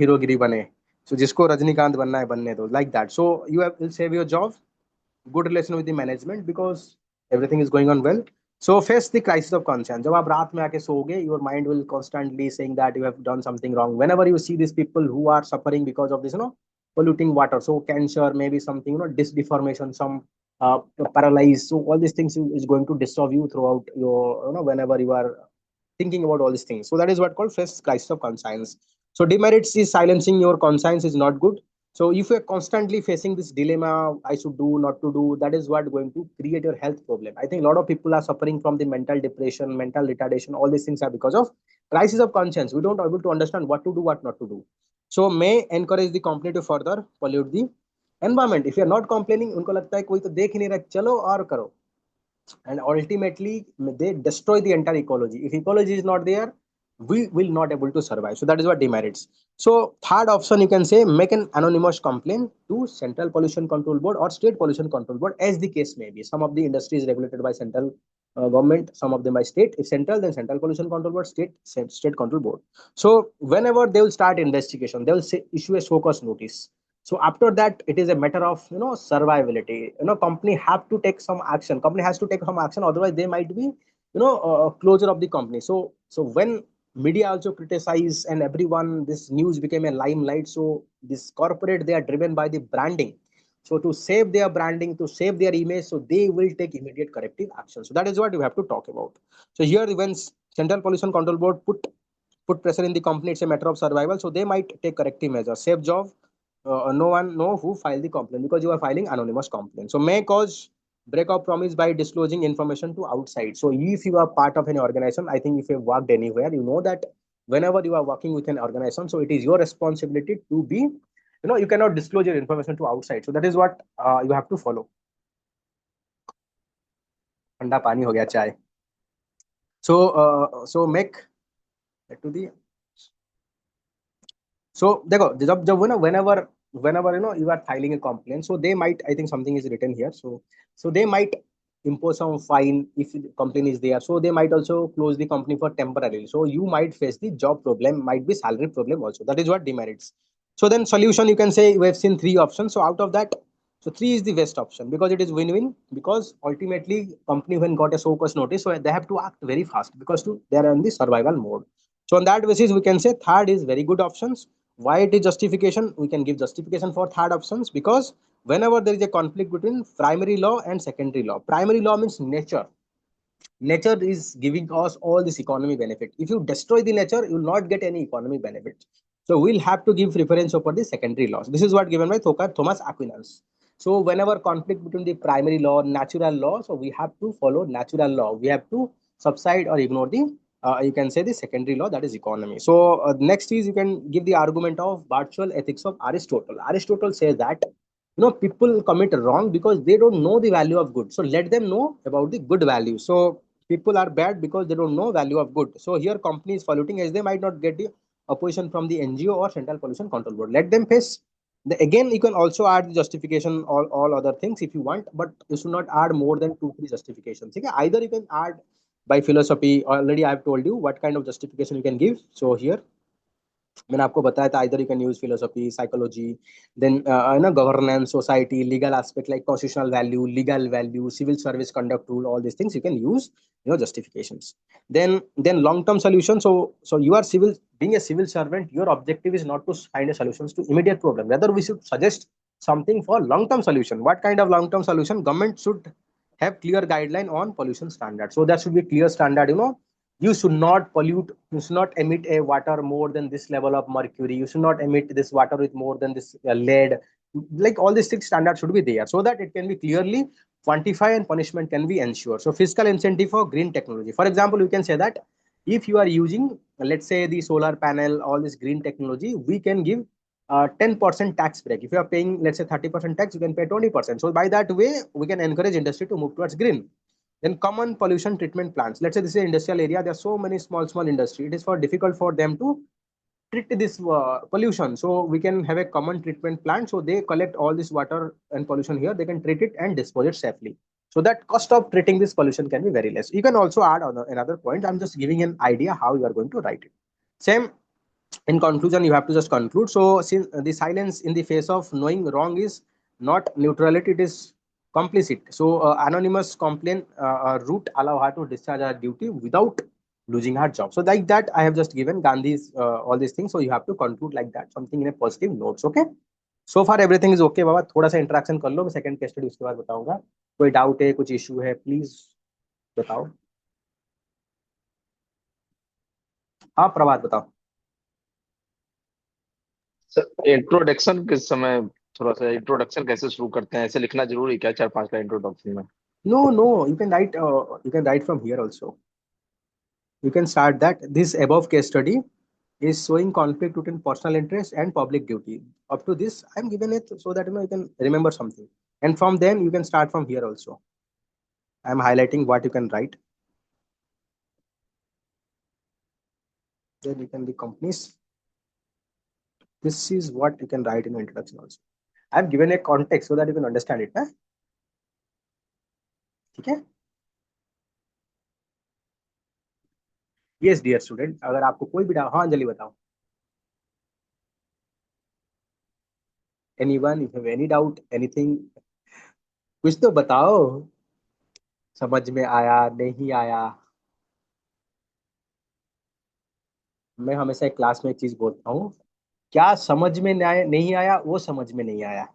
हीरोगिरी बने. So जिसको रजनीकांत बनना है बनने दो, like that. So you will save your job, good relation with the management because everything is going on well. So face the crisis of conscience. जब आप रात में आके सोओगे, your mind will constantly saying that you have done something wrong. Whenever you see these people who are suffering because of this, polluting water, so cancer, maybe something, disc deformation, some paralyzed. So all these things is going to disturb you throughout your, whenever you are thinking about all these things. So that is what called first crisis of conscience. So demerits is silencing your conscience is not good. So if you're constantly facing this dilemma, I should do, not to do, that is what going to create your health problem. I think a lot of people are suffering from the mental depression, mental retardation. All these things are because of crisis of conscience. We don't able to understand what to do, what not to do. So may encourage the company to further pollute the environment. If you're not complaining, उनको लगता है कोई तो देख नहीं रहा, चलो और करो, and ultimately they destroy the entire ecology. If ecology is not there, we will not able to survive. So that is what demerits. So third option, you can say make an anonymous complaint to Central Pollution Control Board or State Pollution Control Board, as the case may be. Some of the industry is regulated by central government, some of them by state. If central, then Central Pollution Control Board, state control board. So whenever they will start investigation, they will issue a focus notice. So after that, it is a matter of survivability. Company have to take some action. Company has to take some action, otherwise they might be closure of the company. So when media also criticize and everyone, this news became a limelight. So this corporate, they are driven by the branding. So to save their branding, to save their image, so they will take immediate corrective action. So that is what you have to talk about. So here, when Central Pollution Control Board put pressure in the company, it's a matter of survival. So they might take corrective measures, save job. No one know who filed the complaint because you are filing anonymous complaint. So may cause break of promise by disclosing information to outside. So if you are part of an organization, I think if you have worked anywhere, you know that whenever you are working with an organization, so it is your responsibility to be, you cannot disclose your information to outside. So that is what you have to follow. ठंडा पानी हो गया चाय. So make to the. So देखो जब वो ना whenever you are filing a complaint, so they might, I think something is written here, so they might impose some fine if the complaint is there. So they might also close the company for temporarily. So you might face the job problem, might be salary problem also. That is what demerits. So then solution, you can say we have seen three options. So out of that, so three is the best option because it is win-win, because ultimately company when got a show cause notice, so they have to act very fast because they are in the survival mode. So on that basis, we can say third is very good options. Why it is justification? We can give justification for third options because whenever there is a conflict between primary law and secondary law, primary law means nature. Nature is giving us all this economic benefit. If you destroy the nature, you will not get any economic benefit. So we'll have to give preference over the secondary laws. This is what given by Thomas Aquinas. So whenever conflict between the primary law and natural law, so we have to follow natural law. We have to subside or ignore the you can say the secondary law, that is economy. So next is you can give the argument of virtual ethics of Aristotle. Aristotle says that people commit wrong because they don't know the value of good. So let them know about the good value. So people are bad because they don't know value of good. So here company is polluting as they might not get the opposition from the NGO or Central Pollution Control Board. Let them face. Again, you can also add the justification, all other things if you want, but you should not add more than 2 3 justifications. Okay? Either you can add by philosophy. Already I have told you what kind of justification you can give. So here मैंने आपको बताया था either you can use philosophy, psychology, then governance, society, legal aspect like constitutional value, legal value, civil service conduct rule, all these things you can use justifications. Then long term solution. So you are civil, being a civil servant, your objective is not to find a solutions to immediate problem, rather we should suggest something for long term solution. What kind of long term solution? Government should have clear guideline on pollution standard, so there should be clear standard. You should not pollute, you should not emit a water more than this level of mercury, you should not emit this water with more than this lead. Like all these six standards should be there so that it can be clearly quantify and punishment can be ensured. So fiscal incentive for green technology, for example, you can say that if you are using, let's say, the solar panel, all this green technology, we can give 10% tax break. If you are paying, let's say, 30% tax, you can pay 20%. So by that way we can encourage industry to move towards green. Then common pollution treatment plants. Let's say this is an industrial area. There are so many small industry. It is difficult for them to treat this pollution. So we can have a common treatment plant. So they collect all this water and pollution here. They can treat it and dispose it safely. So that cost of treating this pollution can be very less. You can also add another point. I'm just giving an idea how you are going to write it. Same in conclusion, you have to just conclude. So since the silence in the face of knowing wrong is not neutrality, it is complicit. So anonymous complaint route allow her to discharge her duty without losing her job. So like that I have just given Gandhi's all these things. So you have to conclude like that, something in a positive notes. Okay, so far everything is okay बाबा. थोड़ा सा interaction कर लो, मैं second case study उसके बाद बताऊंगा. कोई doubt है, कुछ इशू है, प्लीज बताओ. हाँ प्रभात बताओ. सर इंट्रोडक्शन किस समय, थोड़ा सा इंट्रोडक्शन कैसे शुरू करते हैं? ऐसे लिखना जरूरी क्या 4 5 लाइन इंट्रोडक्शन में? No, you can write from here also. You can start that this above case study is showing conflict between personal interest and public duty. Up to this, I'm given it so that you can remember something. And from then you can start from here also. I'm highlighting what you can write. Then you can be companies. This is what you can write in the introduction also. I've given a context so that you can understand it. Okay? Yes, dear student. अगर आपको कोई भी doubt, हाँ अंजलि बताओ. Anyone, if you have any doubt, anything, कुछ तो बताओ. समझ में आया नहीं आया? मैं हमेशा एक क्लास में एक चीज बोलता हूँ, क्या समझ में नहीं आया वो समझ में नहीं आया.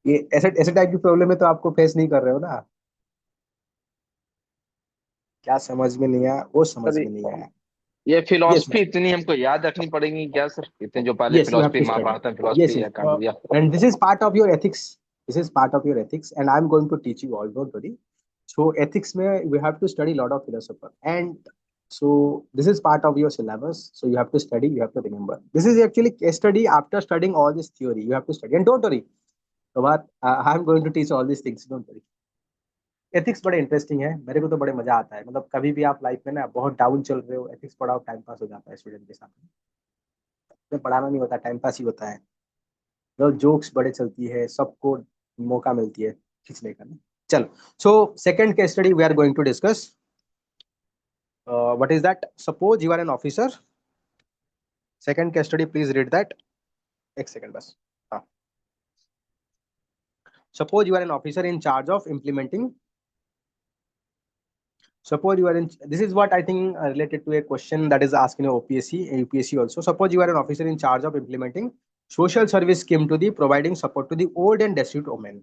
ये ऐसे ऐसे टाइप की प्रॉब्लम है तो आपको फेस नहीं कर रहे हो ना. क्या समझ में नहीं आया वो समझ सर में नहीं आया. ये Yes, फिलोसफी इतनी हमको याद रखनी पड़ेगी क्या सर? इतने जो पहले yes, you have philosophy, to study. Mahabharata में Yes, फिलोसफी yes. है, कांड दिया. And this is part of your ethics. This is part of your ethics, and I'm going to teach you all. Don't worry. So ethics में we have to study a lot of philosopher, and so this is part of your syllabus. So you have to study. You have to remember. This is actually case study. After studying all this theory, you have to study. And don't worry, Prabhat, I'm going to teach all these things. Don't worry. Ethics बड़े interesting है, मेरे को तो बड़े मजा आता है. मतलब कभी भी आप लाइफ में ना बहुत डाउन चल रहे हो, एथिक्स पढ़ाओ, टाइम पास हो जाता है स्टूडेंट के साथ में. पढ़ाना नहीं होता, टाइम पास ही होता है. तो जोक्स बड़े चलती है, सबको मौका मिलती है खींचने का ना. चलो, so second case study we are going to discuss. What is that? Suppose you are an officer. Second case study, please read that. एक सेकंड बस. हाँ, suppose you are an officer in charge of implementing. Suppose you are in, this is what I think related to a question that is asked in OPSC and UPSC also. Suppose you are an officer in charge of implementing social service scheme to the providing support to the old and destitute women.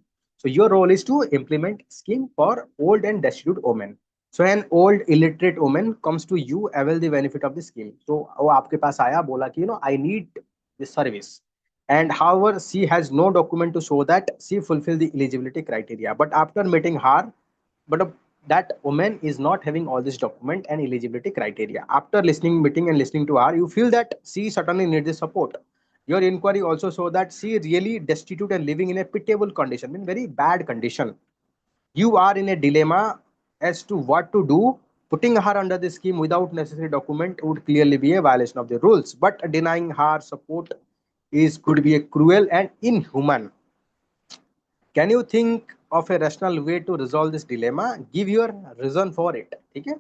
So your role is to implement scheme for old and destitute women. So an old illiterate woman comes to you, avail the benefit of the scheme. So वो आपके पास आया, बोला कि I need this service. And however, she has no document to show that she fulfill the eligibility criteria. But after meeting her, but that woman is not having all this document and eligibility criteria. After listening meeting and listening to her, you feel that she certainly needs the support. Your inquiry also show that she really destitute and living in a pitiable condition, in very bad condition. You are in a dilemma as to what to do. Putting her under the scheme without necessary document would clearly be a violation of the rules, but denying her support is could be a cruel and inhuman. Can you think of a rational way to resolve this dilemma? Give your reason for it. Okay?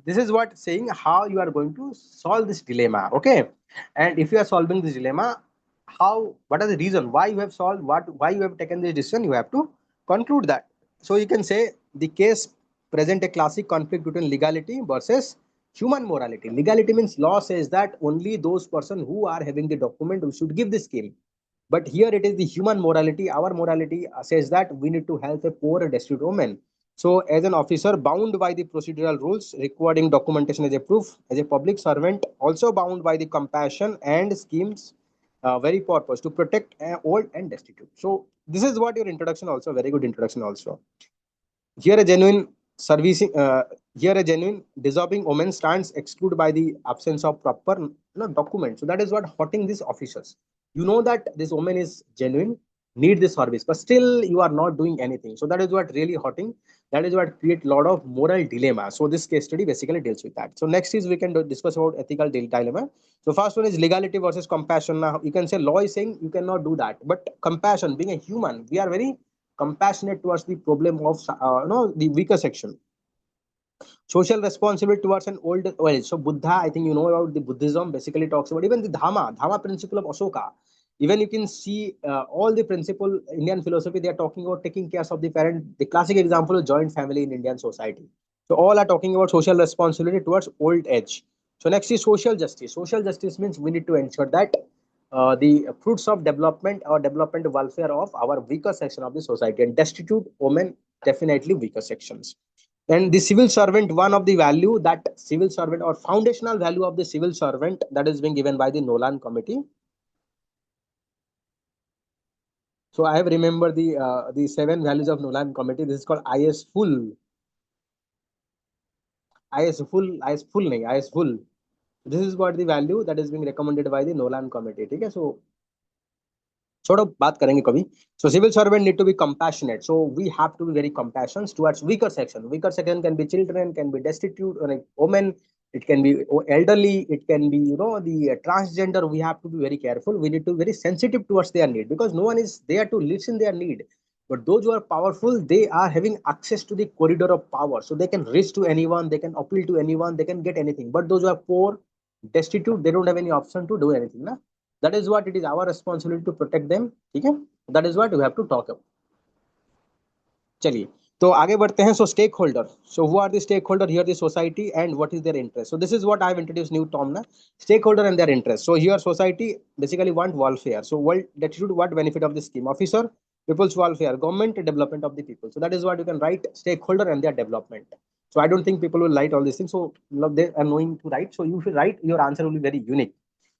This is what saying how you are going to solve this dilemma. Okay, and if you are solving this dilemma, how, what are the reason why you have solved, what, why you have taken this decision, you have to conclude that. So you can say the case present a classic conflict between legality versus human morality. Legality means law says that only those person who are having the document who should give the scheme, but here it is the human morality. Our morality says that we need to help a poor and destitute woman. So, as an officer bound by the procedural rules requiring documentation as a proof, as a public servant also bound by the compassion and schemes very purpose to protect old and destitute. So, this is what your introduction also, very good introduction also. Here a genuine servicing, here a genuine deserving woman stands excluded by the absence of proper document. So that is what hurting these officers. You know that this woman is genuine, need this service, but still you are not doing anything. So that is what really hurting. That is what create a lot of moral dilemma. So this case study basically deals with that. So next is we can discuss about ethical dilemma. So first one is legality versus compassion. Now you can say law is saying you cannot do that, but compassion, being a human, we are very compassionate towards the problem of the weaker section. Social responsibility towards an old age. So Buddha, I think you know about the Buddhism, basically talks about even the Dhamma principle of Ashoka. Even you can see all the principle Indian philosophy, they are talking about taking care of the parent. The classic example of joint family in Indian society. So all are talking about social responsibility towards old age. So next is social justice. Social justice means we need to ensure that the fruits of development or development welfare of our weaker section of the society, and destitute women definitely weaker sections. And the civil servant, one of the value that civil servant or foundational value of the civil servant that is being given by the Nolan committee. So I have remembered the 7 values of Nolan committee. This is called IS full, IS full, nahi, IS full. This is what the value that is being recommended by the Nolan committee. Okay, so sort of बात करेंगे कभी. So civil servant need to be compassionate. So we have to be very compassionate towards weaker section. Weaker section can be children, can be destitute, or like women. It can be elderly. It can be the transgender. We have to be very careful. We need to be very sensitive towards their need, because no one is there to listen their need. But those who are powerful, they are having access to the corridor of power. So they can reach to anyone. They can appeal to anyone. They can get anything. But those who are poor, destitute, they don't have any option to do anything. Na? That is what it is our responsibility to protect them. ठीक है, that is what we have to talk about. चलिए तो आगे बढ़ते हैं. So stakeholder, so who are the stakeholder here? The society, and what is their interest. So this is what I have introduced new term na, stakeholder and their interest. So here society basically want welfare. So world destitute, what benefit of the scheme? Officer, people's welfare. Government, development of the people. So that is what you can write, stakeholder and their development. So I don't think people will write all these things. So they are knowing to write. So you should write, your answer will be very unique.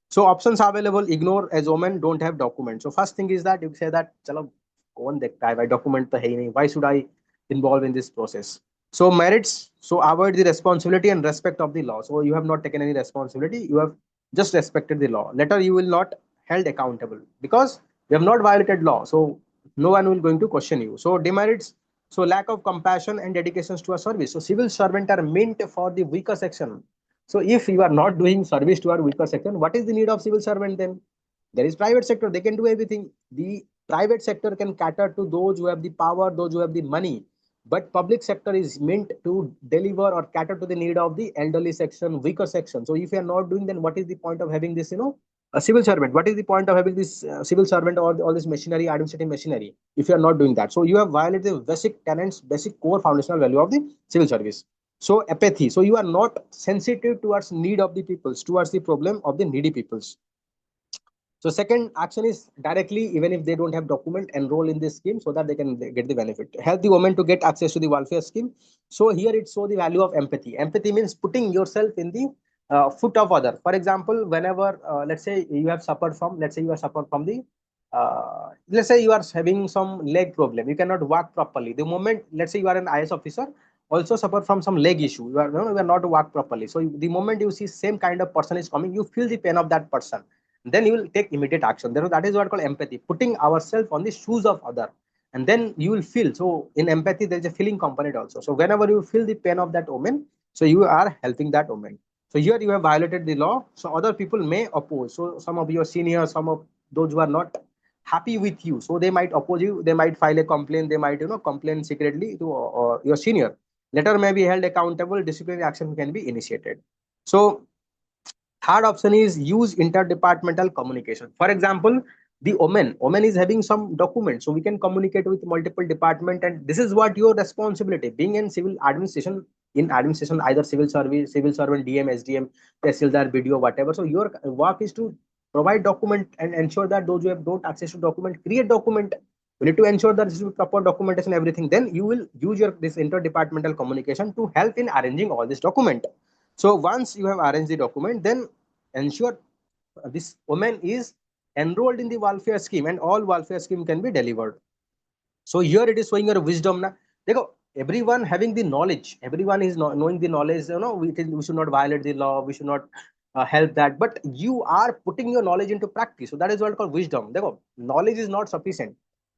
So options available, ignore as women don't have documents. So first thing is that you say that चलो कौन देखता है भाई, document तो है ही नहीं, why should I involve in this process? So merits, so avoid the responsibility and respect of the law. So you have not taken any responsibility, you have just respected the law. Later you will not held accountable because you have not violated law. So no one will going to question you. So demerits, so lack of compassion and dedications to a service. So civil servant are meant for the weaker section. So if you are not doing service to our weaker section, what is the need of civil servant then? There is private sector, they can do everything. The private sector can cater to those who have the power, those who have the money. But public sector is meant to deliver or cater to the need of the elderly section, weaker section. So if you are not doing, then what is the point of having this, a civil servant? What is the point of having this civil servant or all this machinery, administrative machinery, if you are not doing that? So you have violated the basic tenets, basic core foundational value of the civil service. So apathy, so you are not sensitive towards need of the peoples, towards the problem of the needy peoples. So second action is directly, even if they don't have document, enroll in this scheme so that they can get the benefit. Help the woman to get access to the welfare scheme. So here it shows the value of empathy. Empathy means putting yourself in the foot of other. For example, whenever let's say you have suffered from, let's say you have suffered from the let's say you are having some leg problem, you cannot walk properly. The moment, let's say you are an IAS officer, also suffer from some leg issue. You are, you are not to walk properly. So the moment you see same kind of person is coming, you feel the pain of that person. Then you will take immediate action. Therefore, that is what called empathy, putting ourselves on the shoes of other. And then you will feel. So in empathy, there is a feeling component also. So whenever you feel the pain of that woman, so you are helping that woman. So here you have violated the law. So other people may oppose. So some of your seniors, some of those who are not happy with you, so they might oppose you, they might file a complaint, they might complain secretly to your senior. Letter may be held accountable, disciplinary action can be initiated. So third option is use interdepartmental communication. For example, the omen is having some document, so we can communicate with multiple department, and this is what your responsibility being in civil administration. In administration, either civil service, civil servant, DM, SDM, tehsildar, BDO, whatever. So your work is to provide document and ensure that those who have don't access to document create document. You need to ensure that this is proper documentation, everything. Then you will use your this interdepartmental communication to help in arranging all this document. So once you have arranged the document, then ensure this woman is enrolled in the welfare scheme and all welfare scheme can be delivered. So here it is showing your wisdom. Na? Dekho, everyone having the knowledge, everyone is knowing the knowledge, we should not violate the law, we should not help that, but you are putting your knowledge into practice. So that is what called wisdom. Dekho, knowledge is not sufficient.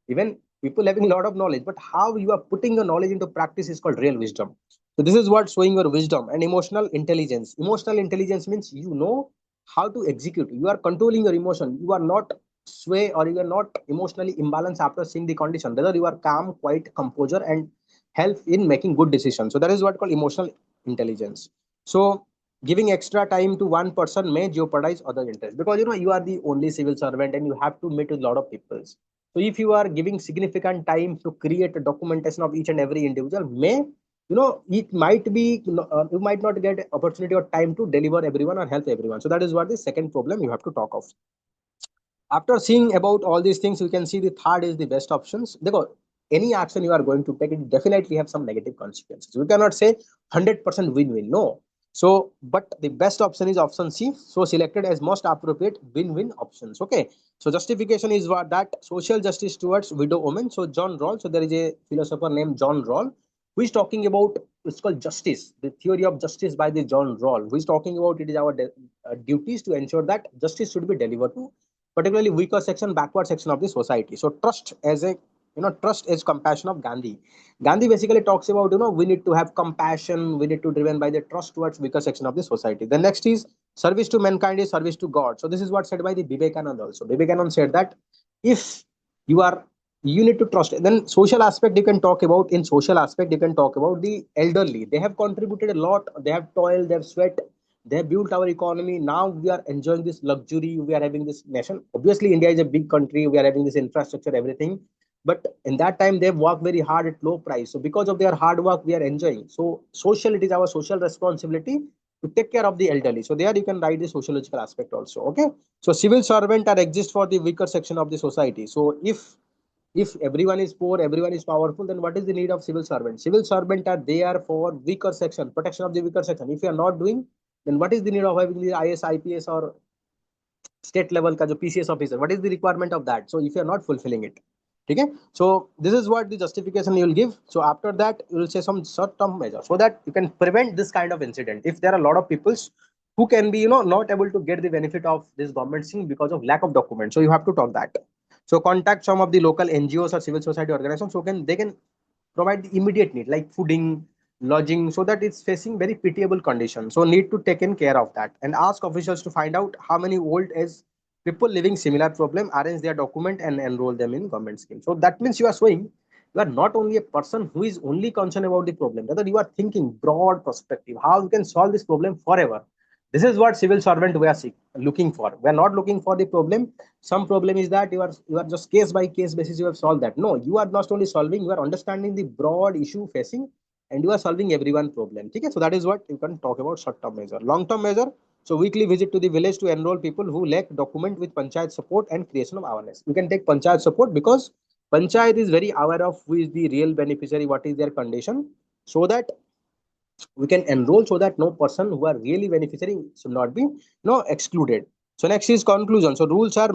Even people having a lot of knowledge, but how you are putting your knowledge into practice is called real wisdom. So this is what showing your wisdom. And emotional intelligence. Emotional intelligence means you know how to execute. You are controlling your emotion. You are not sway or you are not emotionally imbalanced after seeing the condition. Rather, you are calm, quiet, composure, and help in making good decisions. So that is what called emotional intelligence. So giving extra time to one person may jeopardize other interests, because you are the only civil servant and you have to meet with a lot of people. So if you are giving significant time to create a documentation of each and every individual, may it might be you might not get opportunity or time to deliver everyone or help everyone. So that is what the second problem you have to talk of. After seeing about all these things, we can see the third is the best options. Because any action you are going to take, it definitely have some negative consequences. We cannot say 100% win-win. No. So, but the best option is option C. So selected as most appropriate win-win options. Okay. So justification is what that social justice towards widow women. So John Rawls. So there is a philosopher named John Rawls who is talking about, it's called justice, the theory of justice by the John Rawls, who is talking about it is our duties to ensure that justice should be delivered to particularly weaker section, backward section of the society. So trust as a trust is compassion of Gandhi. Gandhi basically talks about we need to have compassion, we need to driven by the trust towards weaker section of the society. The next is service to mankind is service to God. So this is what said by the Vivekananda also. Vivekananda said that if you are you need to trust. Then social aspect you can talk about. In social aspect you can talk about the elderly. They have contributed a lot. They have toiled, they have sweat, they have built our economy. Now we are enjoying this luxury. We are having this nation. Obviously, India is a big country. We are having this infrastructure, everything. But in that time, they work very hard at low price. So because of their hard work, we are enjoying. So social, it is our social responsibility to take care of the elderly. So there you can write the sociological aspect also. Okay. So civil servant are exist for the weaker section of the society. So if everyone is poor, everyone is powerful, then what is the need of civil servant? Civil servant are there for weaker section, protection of the weaker section. If you are not doing, then what is the need of having the IAS, IPS or state level ka jo PCS officer? What is the requirement of that? So if you are not fulfilling it, okay. So this is what the justification you will give. So after that, you will say some short-term measure so that you can prevent this kind of incident. If there are a lot of people who can be not able to get the benefit of this government scheme because of lack of documents, so you have to talk that. So contact some of the local NGOs or civil society organizations, so they can provide the immediate need like fooding, lodging, so that it's facing very pitiable condition. So need to take in care of that and ask officials to find out how many old age people living similar problem, arrange their document and enroll them in government scheme. So that means you are showing you are not only a person who is only concerned about the problem, rather you are thinking broad perspective, how you can solve this problem forever. This is what civil servant we are looking for. We are not looking for the problem. Some problem is that you are just case by case basis you have solved that. No, you are not only solving, you are understanding the broad issue facing and you are solving everyone problem. Okay? So that is what you can talk about short term measure. Long term measure, so weekly visit to the village to enroll people who lack document with panchayat support and creation of awareness. You can take panchayat support because panchayat is very aware of who is the real beneficiary, what is their condition, so that we can enroll, so that no person who are really beneficiary should not be excluded. So next is conclusion. So rules are,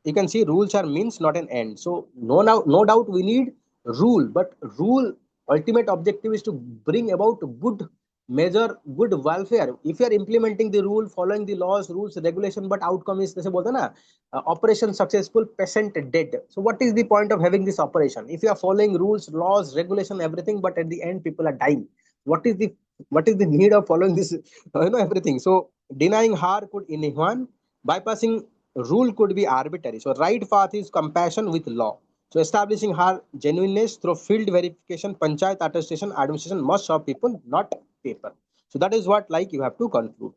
you can see rules are means not an end. So no doubt we need rule, but rule ultimate objective is to bring about good measure, good welfare. If you are implementing the rule, following the laws, rules, regulation, but outcome is जैसे बोलते हैं ना, operation successful, patient dead. So what is the point of having this operation? If you are following rules, laws, regulation, everything, but at the end people are dying, what is the need of following this, everything? So denying harm could inhumane, bypassing rule could be arbitrary. So right path is compassion with law. So establishing her genuineness through field verification, panchayat attestation, administration must serve people, not paper. So that is what like you have to conclude.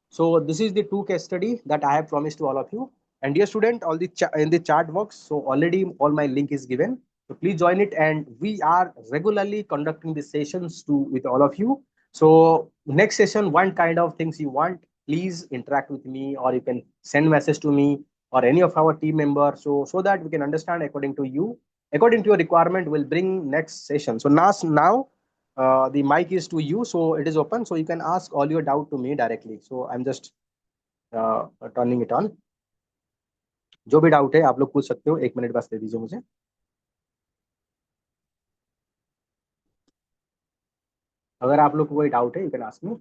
So this is the two case study that I have promised to all of you. And dear student, all the in the chat box, so already all my link is given. So please join it, and we are regularly conducting the sessions to with all of you. So next session, one kind of things you want, please interact with me, or you can send message to me or any of our team members, so that we can understand according to you, according to your requirement. We'll bring next session. So now the mic is to you, so it is open, so you can ask all your doubt to me directly. So I'm just turning it on. जो भी doubt है आप लोग पूछ सकते हो, 1 minute बस दे दीजिए मुझे. अगर आप लोग को कोई डाउट है, यू कैन आस्क मी.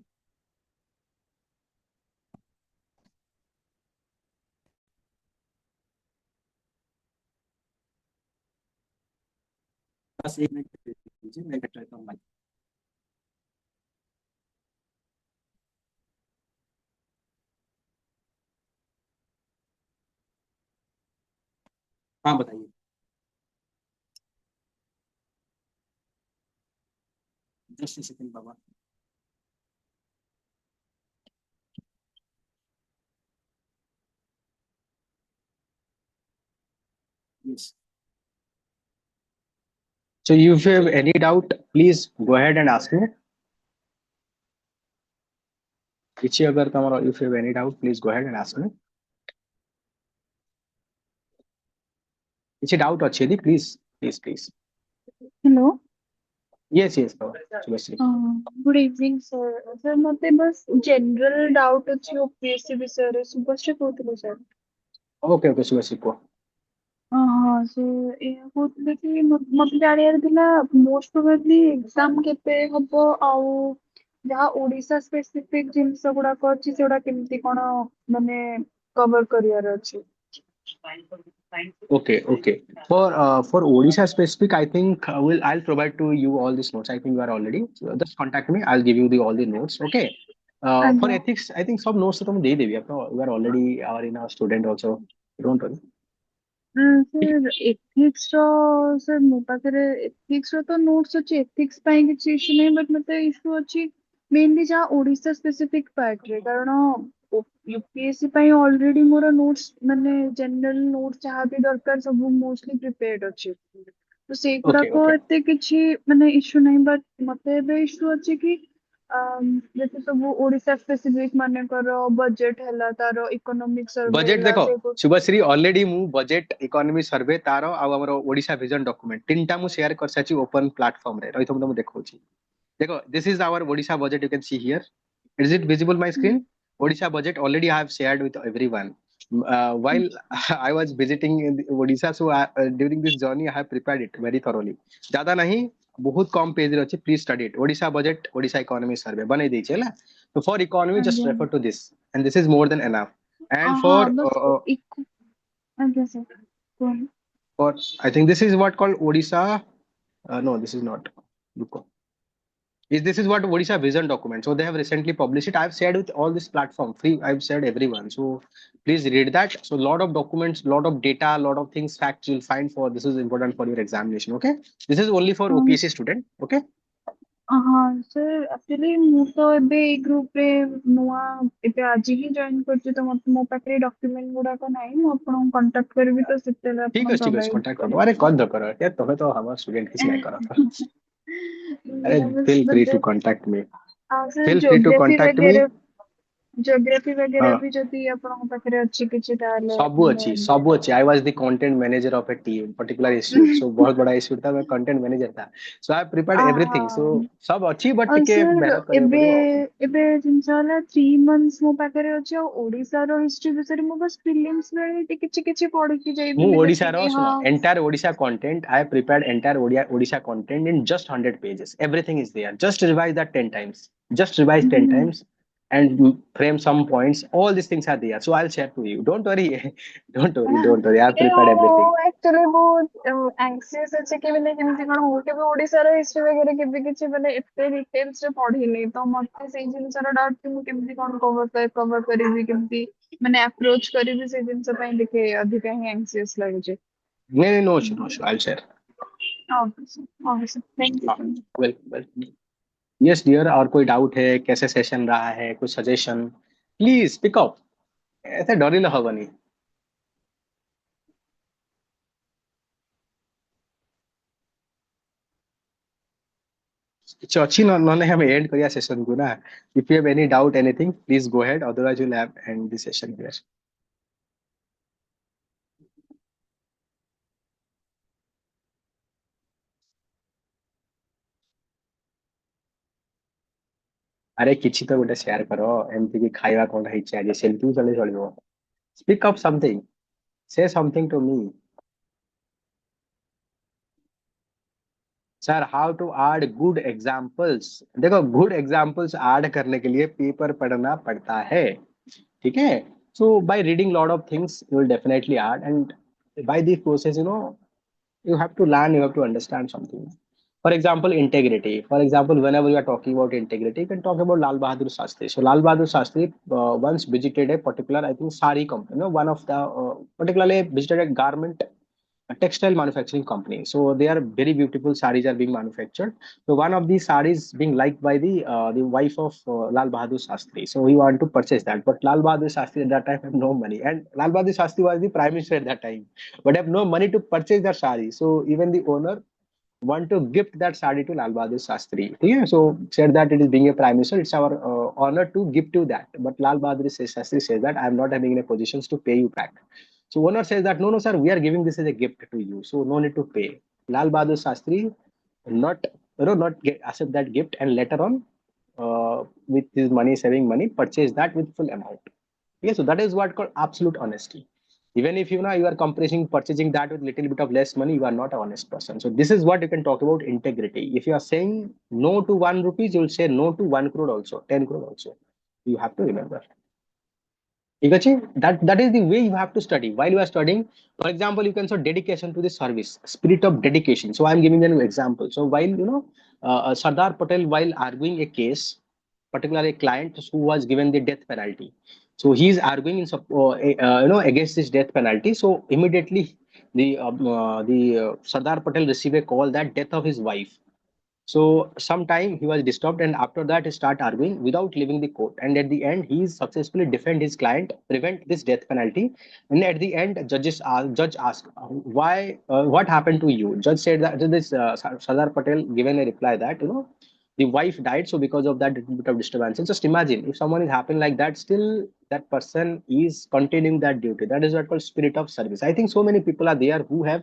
बस 1 मिनट दे दीजिए, मैं कट लेता हूँ माइक. हाँ बताइए. Just second Baba. Yes. So if you have any doubt, please go ahead and ask me. Ichi agar tamaro, if you have any doubt, please go ahead and ask me. Ichi doubt अच्छी थी, please. Hello. Yes, Baba. Shubhashree. Good evening, sir. Sir, मते बस general doubt ଅଛି OPSC विषୟରେ. Shubhashree କହୁଥିଲି sir. Okay, Shubhashree को. ହଁ ସେ ଏହା କହୁଥିଲେ କି ମତେ ଜାଣିବାର ଥିଲା most probably exam କେବେ ହବ, ଆଉ ଯାହା ଓଡିଶା specific ଜିନିଷ ଗୁଡାକ ଅଛି ସେଗୁଡା କେମିତି କଣ ମାନେ cover କରିବାର ଅଛି. Okay. For Odisha specific, I think I'll provide to you all these notes. I think you are already. So just contact me. I'll give you all the notes. Okay. For ethics, I think some notes तुम दे देवी. You are already in our student also. Don't worry. sir ethics sir ମୋ ପାଖରେ ethics ତ notes ଅଛି. ethics ପାଇଁ କିଛି issue ନାହିଁ, but ମତେ issue ଅଛି mainly ଯାହା ଓଡିଶା specific part ରେ, କାରଣ UPSC ପାଇଁ already ମୋର notes ମାନେ general notes ଯାହା ବି ଦରକାର ସବୁ mostly prepared ଅଛି. ତ ସେଇଗୁଡାକ ଏତେ କିଛି ମାନେ issue ନାହିଁ, but ମତେ ଏବେ issue ଅଛି କି ଯେତେ ସବୁ ଓଡିଶା specific ମାନଙ୍କର budget ହେଲା, ତାର economic survey बजेट ହେଲା, देखो शुभश्री ऑलरेडी मु बजेट इकोनॉमी सर्वे तार आउ हमर ओडिशा विजन डॉक्यूमेंट तीनटा मु शेयर कर साची ओपन प्लेटफॉर्म रे रही तुम देखौची. देखो this is our Odisha budget. You can see here. Is it visible my screen? Odisha budget already I have shared with everyone while I was visiting in Odisha. So during this journey I have prepared it very thoroughly. ज्यादा नहीं, बहुत कम पेज रे अछि. Please study it. Odisha budget, Odisha economy survey बनै दै छै हला. So for economy just refer to this, and this is more than enough. And for I think this is what called Odisha. No, this is not. This is what Odisha vision document. So they have recently published it. I've shared with all this platform free. I've shared everyone. So please read that. So lot of documents, lot of data, lot of things, facts you'll find for. This is important for your examination. Okay. This is only for OPSC student. Okay. sir actually ମୁଁ ତ ଏବେ ଏଇ group ରେ ନୂଆ ଏବେ ଆଜି ହିଁ join କରିଛି, ତ ମୋ ପାଖରେ ଡକ୍ୟୁମେଣ୍ଟ ଗୁଡାକ ନାହିଁ. ମୁଁ ଆପଣଙ୍କୁ କଣ୍ଟାକ୍ଟ କରିବି, ତ ସେତେବେଳେ ठीक है कॉन्टैक्ट करो. अरे कौन दो करो यार, तुम्हें तो हमारा स्टूडेंट किसी नहीं करा था. अरे feel free to contact me. Feel free to contact me. Geography वगैरह हाँ भी जदि आपन पाखरे अच्छी किछि ताले सब अच्छी I was the content manager of A team particular institute so बहुत बड़ा इंस्टीट्यूट था मैं कंटेंट मैनेजर था सो आई प्रिपेयर्ड एवरीथिंग सो सब अच्छी बट और टिके सर मेहनत करबे एबे पड़ियो एबे जिनस होला 3 मंथ्स मो पाखरे अछि और ओडिसा रो हिस्ट्री विषय मो बस प्रीलिम्स बेले किछि किछि पढि कि जाई ମୁଁ बोली ଓଡିଶାର जति ଶୁଣ हां entire Odisha content I have prepared entire Odisha content in just 100 pages everything is there just revise that 10 times just revise 10 times and frame some points all these things are there so I'll share to you don't worry don't worry I have A prepared everything actually बहुत anxious अछि कि माने केमति कोन हो के ओडिसा रो history वगैरह केबे किछि माने एते डिटेल्स रे पढी नै तो मते सेही जिंस रो डाउट कि मु केमति कोन कवर करिवि केमति माने अप्रोच करिवि से जिंस पय देखे अधिक ही एंग्जियस लागै छै नहीं no issue I'll share okay sir thank हाँ यू वेल यस डियर और कोई डाउट है कैसे सेशन रहा है कुछ सजेशन प्लीज पिक अप ऐसे डरिले हबनी କିଛି ଅଛି ନହେଲେ ଆମେ ଏଣ୍ଡ କରିବା ସେସନ କୁ ନା if you have any doubt anything please go ahead otherwise we'll have end the session here ଆରେ କିଛି ତ ଗୋଟେ ସେୟାର କର ଏମିତି କି ଖାଇବା କଣ ହେଇଛି ଆଜି ସେମିତି ଚଲେ ଚଳିବ speak up something say something to me sir how to add good examples देखो गुड एग्जाम्पल्स ऐड करने के लिए पेपर पढ़ना पड़ता है ठीक है so by reading lot of things you will definitely add and by this process you have to learn you have to understand something for example integrity for example whenever you are talking about integrity you can talk about Lal Bahadur Shastri so Lal Bahadur Shastri once visited a particular I think sari company one of the particularly visited a garment a textile manufacturing company. So they are very beautiful sarees are being manufactured. So one of these sarees being liked by the wife of Lal Bahadur Shastri. So he wanted to purchase that, but Lal Bahadur Shastri at that time had no money, and Lal Bahadur Shastri was the prime minister at that time, but have no money to purchase that saree. So even the owner want to gift that sari to Lal Bahadur Shastri. Yeah, so said that it is being a prime minister, it's our honor to gift you that. But Lal Bahadur Shastri says that I am not having any positions to pay you back. So owner says that no, sir, we are giving this as a gift to you, so no need to pay. Lal Bahadur Shastri not not accept that gift and later on with his money saving money purchase that with full amount. Yeah, so that is what called absolute honesty. Even if you know you are compressing purchasing that with little bit of less money, you are not an honest person. So this is what you can talk about integrity. If you are saying no to 1 rupees, you will say no to 1 crore also, 10 crore also. You have to remember. That is the way you have to study. While you are studying, for example, you can show dedication to the service, spirit of dedication. So I am giving an example. So while Sardar Patel, while arguing a case, particularly a client who was given the death penalty, so he is arguing in against this death penalty. So immediately the Sardar Patel received a call that death of his wife. So sometime he was disturbed, and after that he start arguing without leaving the court. And at the end, he successfully defend his client, prevent this death penalty. And at the end, judge asked, why? What happened to you? Judge said that this Sardar Patel given a reply that the wife died, so because of that little bit of disturbance. And just imagine if someone is happening like that, still that person is continuing that duty. That is what called spirit of service. I think so many people are there who have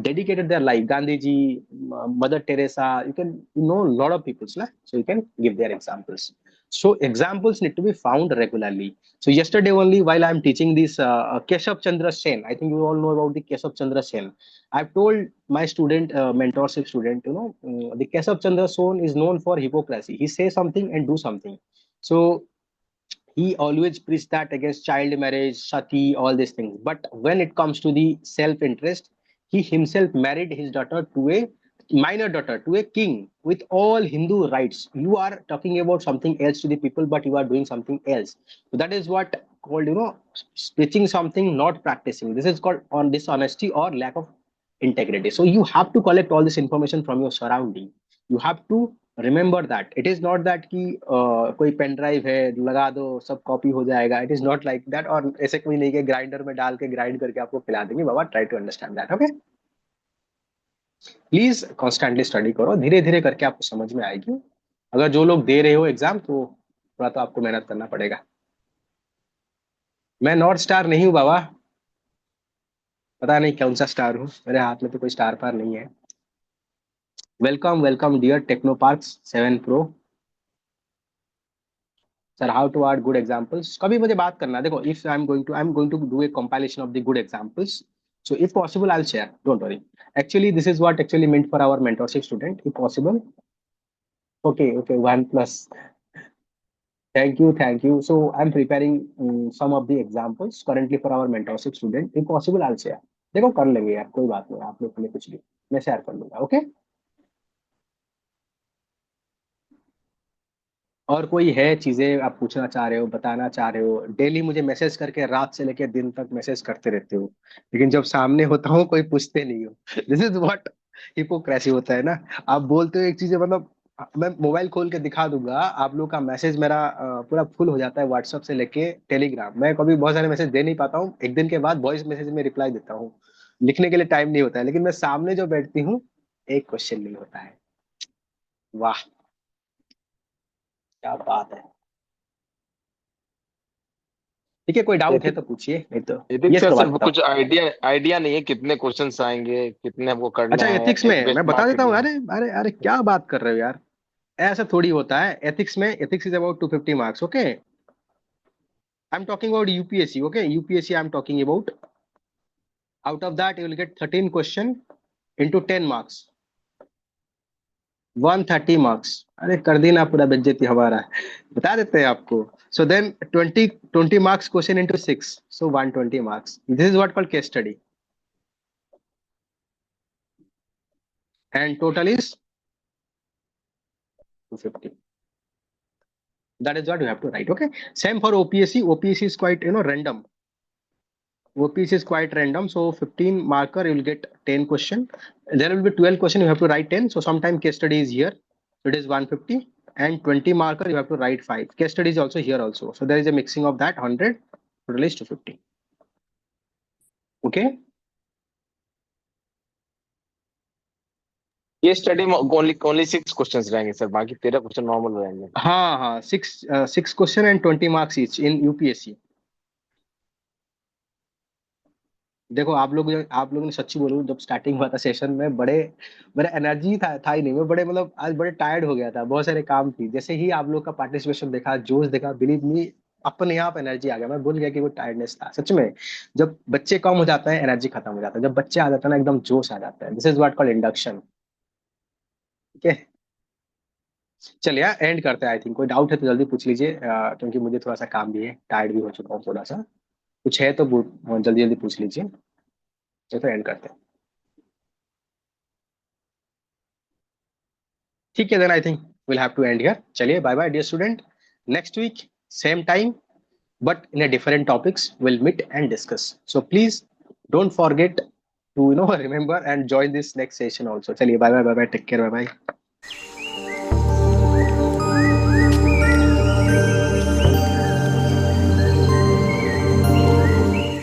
dedicated their life. Gandhiji, Mother Teresa, you know a lot of people, so you can give their examples. So examples need to be found regularly. So yesterday only, while I'm teaching this Keshav Chandra Sen, I think you all know about the Keshav Chandra Sen. I've told my student, mentorship student, the Keshav Chandra Sen is known for hypocrisy. He says something and do something. So he always preached that against child marriage, sati, all these things. But when it comes to the self-interest, he himself married his daughter to a minor daughter to a king with all Hindu rights. You are talking about something else to the people, but you are doing something else. So that is what called preaching something, not practicing. This is called on dishonesty or lack of integrity. So you have to collect all this information from your surrounding. You have to remember that it is not that कि कोई pen drive है लगा दो सब copy हो जाएगा it is not like that और ऐसे कोई नहीं कि ग्राइंडर में डाल के ग्राइंड करके आपको पिला देंगे बाबा try to understand that okay please constantly study करो धीरे धीरे करके आपको समझ में आएगी अगर जो लोग दे रहे हो एग्जाम तो थोड़ा तो आपको मेहनत करना पड़ेगा मैं नॉर्थ स्टार नहीं हूँ बाबा, पता नहीं कौन सा स्टार हूँ, मेरे हाथ में तो कोई स्टार पार नहीं है। Welcome welcome dear techno parks 7 pro. Sir how to art good examples, कभी मुझे बात करना, देखो if I am going to do a compilation of the good examples, so if possible I'll share, don't worry. Actually this is what actually meant for our mentorship student, if possible. Okay, okay, one plus. Thank you. So I'm preparing some of the examples currently for our mentorship student. If possible, I'll share. देखो कर लेंगे यार, कोई बात नहीं, आप लोग के लिए कुछ भी मैं शेयर कर लूंगा। ओके, और कोई है चीजें आप पूछना चाह रहे हो, बताना चाह रहे हो? डेली मुझे मैसेज करके रात से लेकर दिन तक मैसेज करते रहते हो, लेकिन जब सामने होता हूँ कोई पूछते नहीं हो। दिस इज व्हाट हिपोक्रेसी होता है ना। आप बोलते हो एक चीज, मतलब मैं मोबाइल खोल के दिखा दूंगा, आप लोग का मैसेज मेरा पूरा फुल हो जाता है, व्हाट्सएप से लेके टेलीग्राम। मैं कभी बहुत सारे मैसेज दे नहीं पाता हूँ, एक दिन के बाद वॉइस मैसेज में रिप्लाई देता हूँ, लिखने के लिए टाइम नहीं होता है, लेकिन मैं सामने जो बैठती हूँ एक क्वेश्चन नहीं होता है। वाह, क्या बात है। ठीक है, कोई डाउट है एथिक तो पूछिए, नहीं तो एथिक्स यस का प्रभात सर बताओ। कुछ आइडिया आइडिया नहीं है, कितने क्वेश्चंस आएंगे, कितने हमको करना अच्छा, है, एथिक्स एक में मैं बता बेंचमार्क देता हूँ। कितना है। अरे अरे अरे क्या बात कर रहे हो यार, ऐसा थोड़ी होता है एथिक्स में। Ethics is about 250 marks. Okay, I am talking about UPSC. Okay, UPSC I am talking about. Out of that you will get 13 question into 10 marks, 130 marks. अरे कर दी ना पूरा बेइज्जती हमारा, बता देते हैं आपको। So then 20 marks question into 6, so 120 marks. This is what called case study, and total is 250. That is what you have to write. Okay, same for OPSC. OPSC is quite random. OPSC is quite random. So 15 marker you will get 10 question. There will be 12 question, you have to write 10. So sometime case study is here, so it is 150, and 20 marker you have to write 5. Case study is also here also. So there is a mixing of that 100, total is 250. Okay. ये study में only 6 questions रहेंगे sir, बाकी 13 question normal रहेंगे। हाँ हाँ, six question and 20 marks each in UPSC. देखो आप लोगों ने सच्ची बोलूं, जब स्टार्टिंग हुआ था सेशन में, बड़े मेरा एनर्जी था ही नहीं, मैं बड़े मतलब आज बड़े टायर्ड हो गया था, बहुत सारे काम थी। जैसे ही आप लोग का पार्टिसिपेशन देखा, जोश देखा, बिलीव मी अपने आप एनर्जी आ गया, मैं भूल गया कि वो टायर्डनेस था सच में। जब बच्चे कम हो जाते हैं एनर्जी खत्म हो जाता है, जब बच्चे आ जाता है ना एकदम जोश आ जाता है। This is what called induction. ठीक है, चलिए एंड करते हैं। आई थिंक कोई डाउट है तो जल्दी पूछ लीजिए, क्योंकि मुझे थोड़ा सा काम भी है, टायर्ड भी हो चुका हूँ थोड़ा सा। कुछ है तो जल्दी जल्दी पूछ लीजिए, तो एंड करते हैं। ठीक है, then I think will have to end here. चलिए bye bye dear student, next week same time but in a different topics we'll meet and discuss. So please don't forget to remember and join this next session also. Chaliye, bye bye, bye bye, take care, bye bye.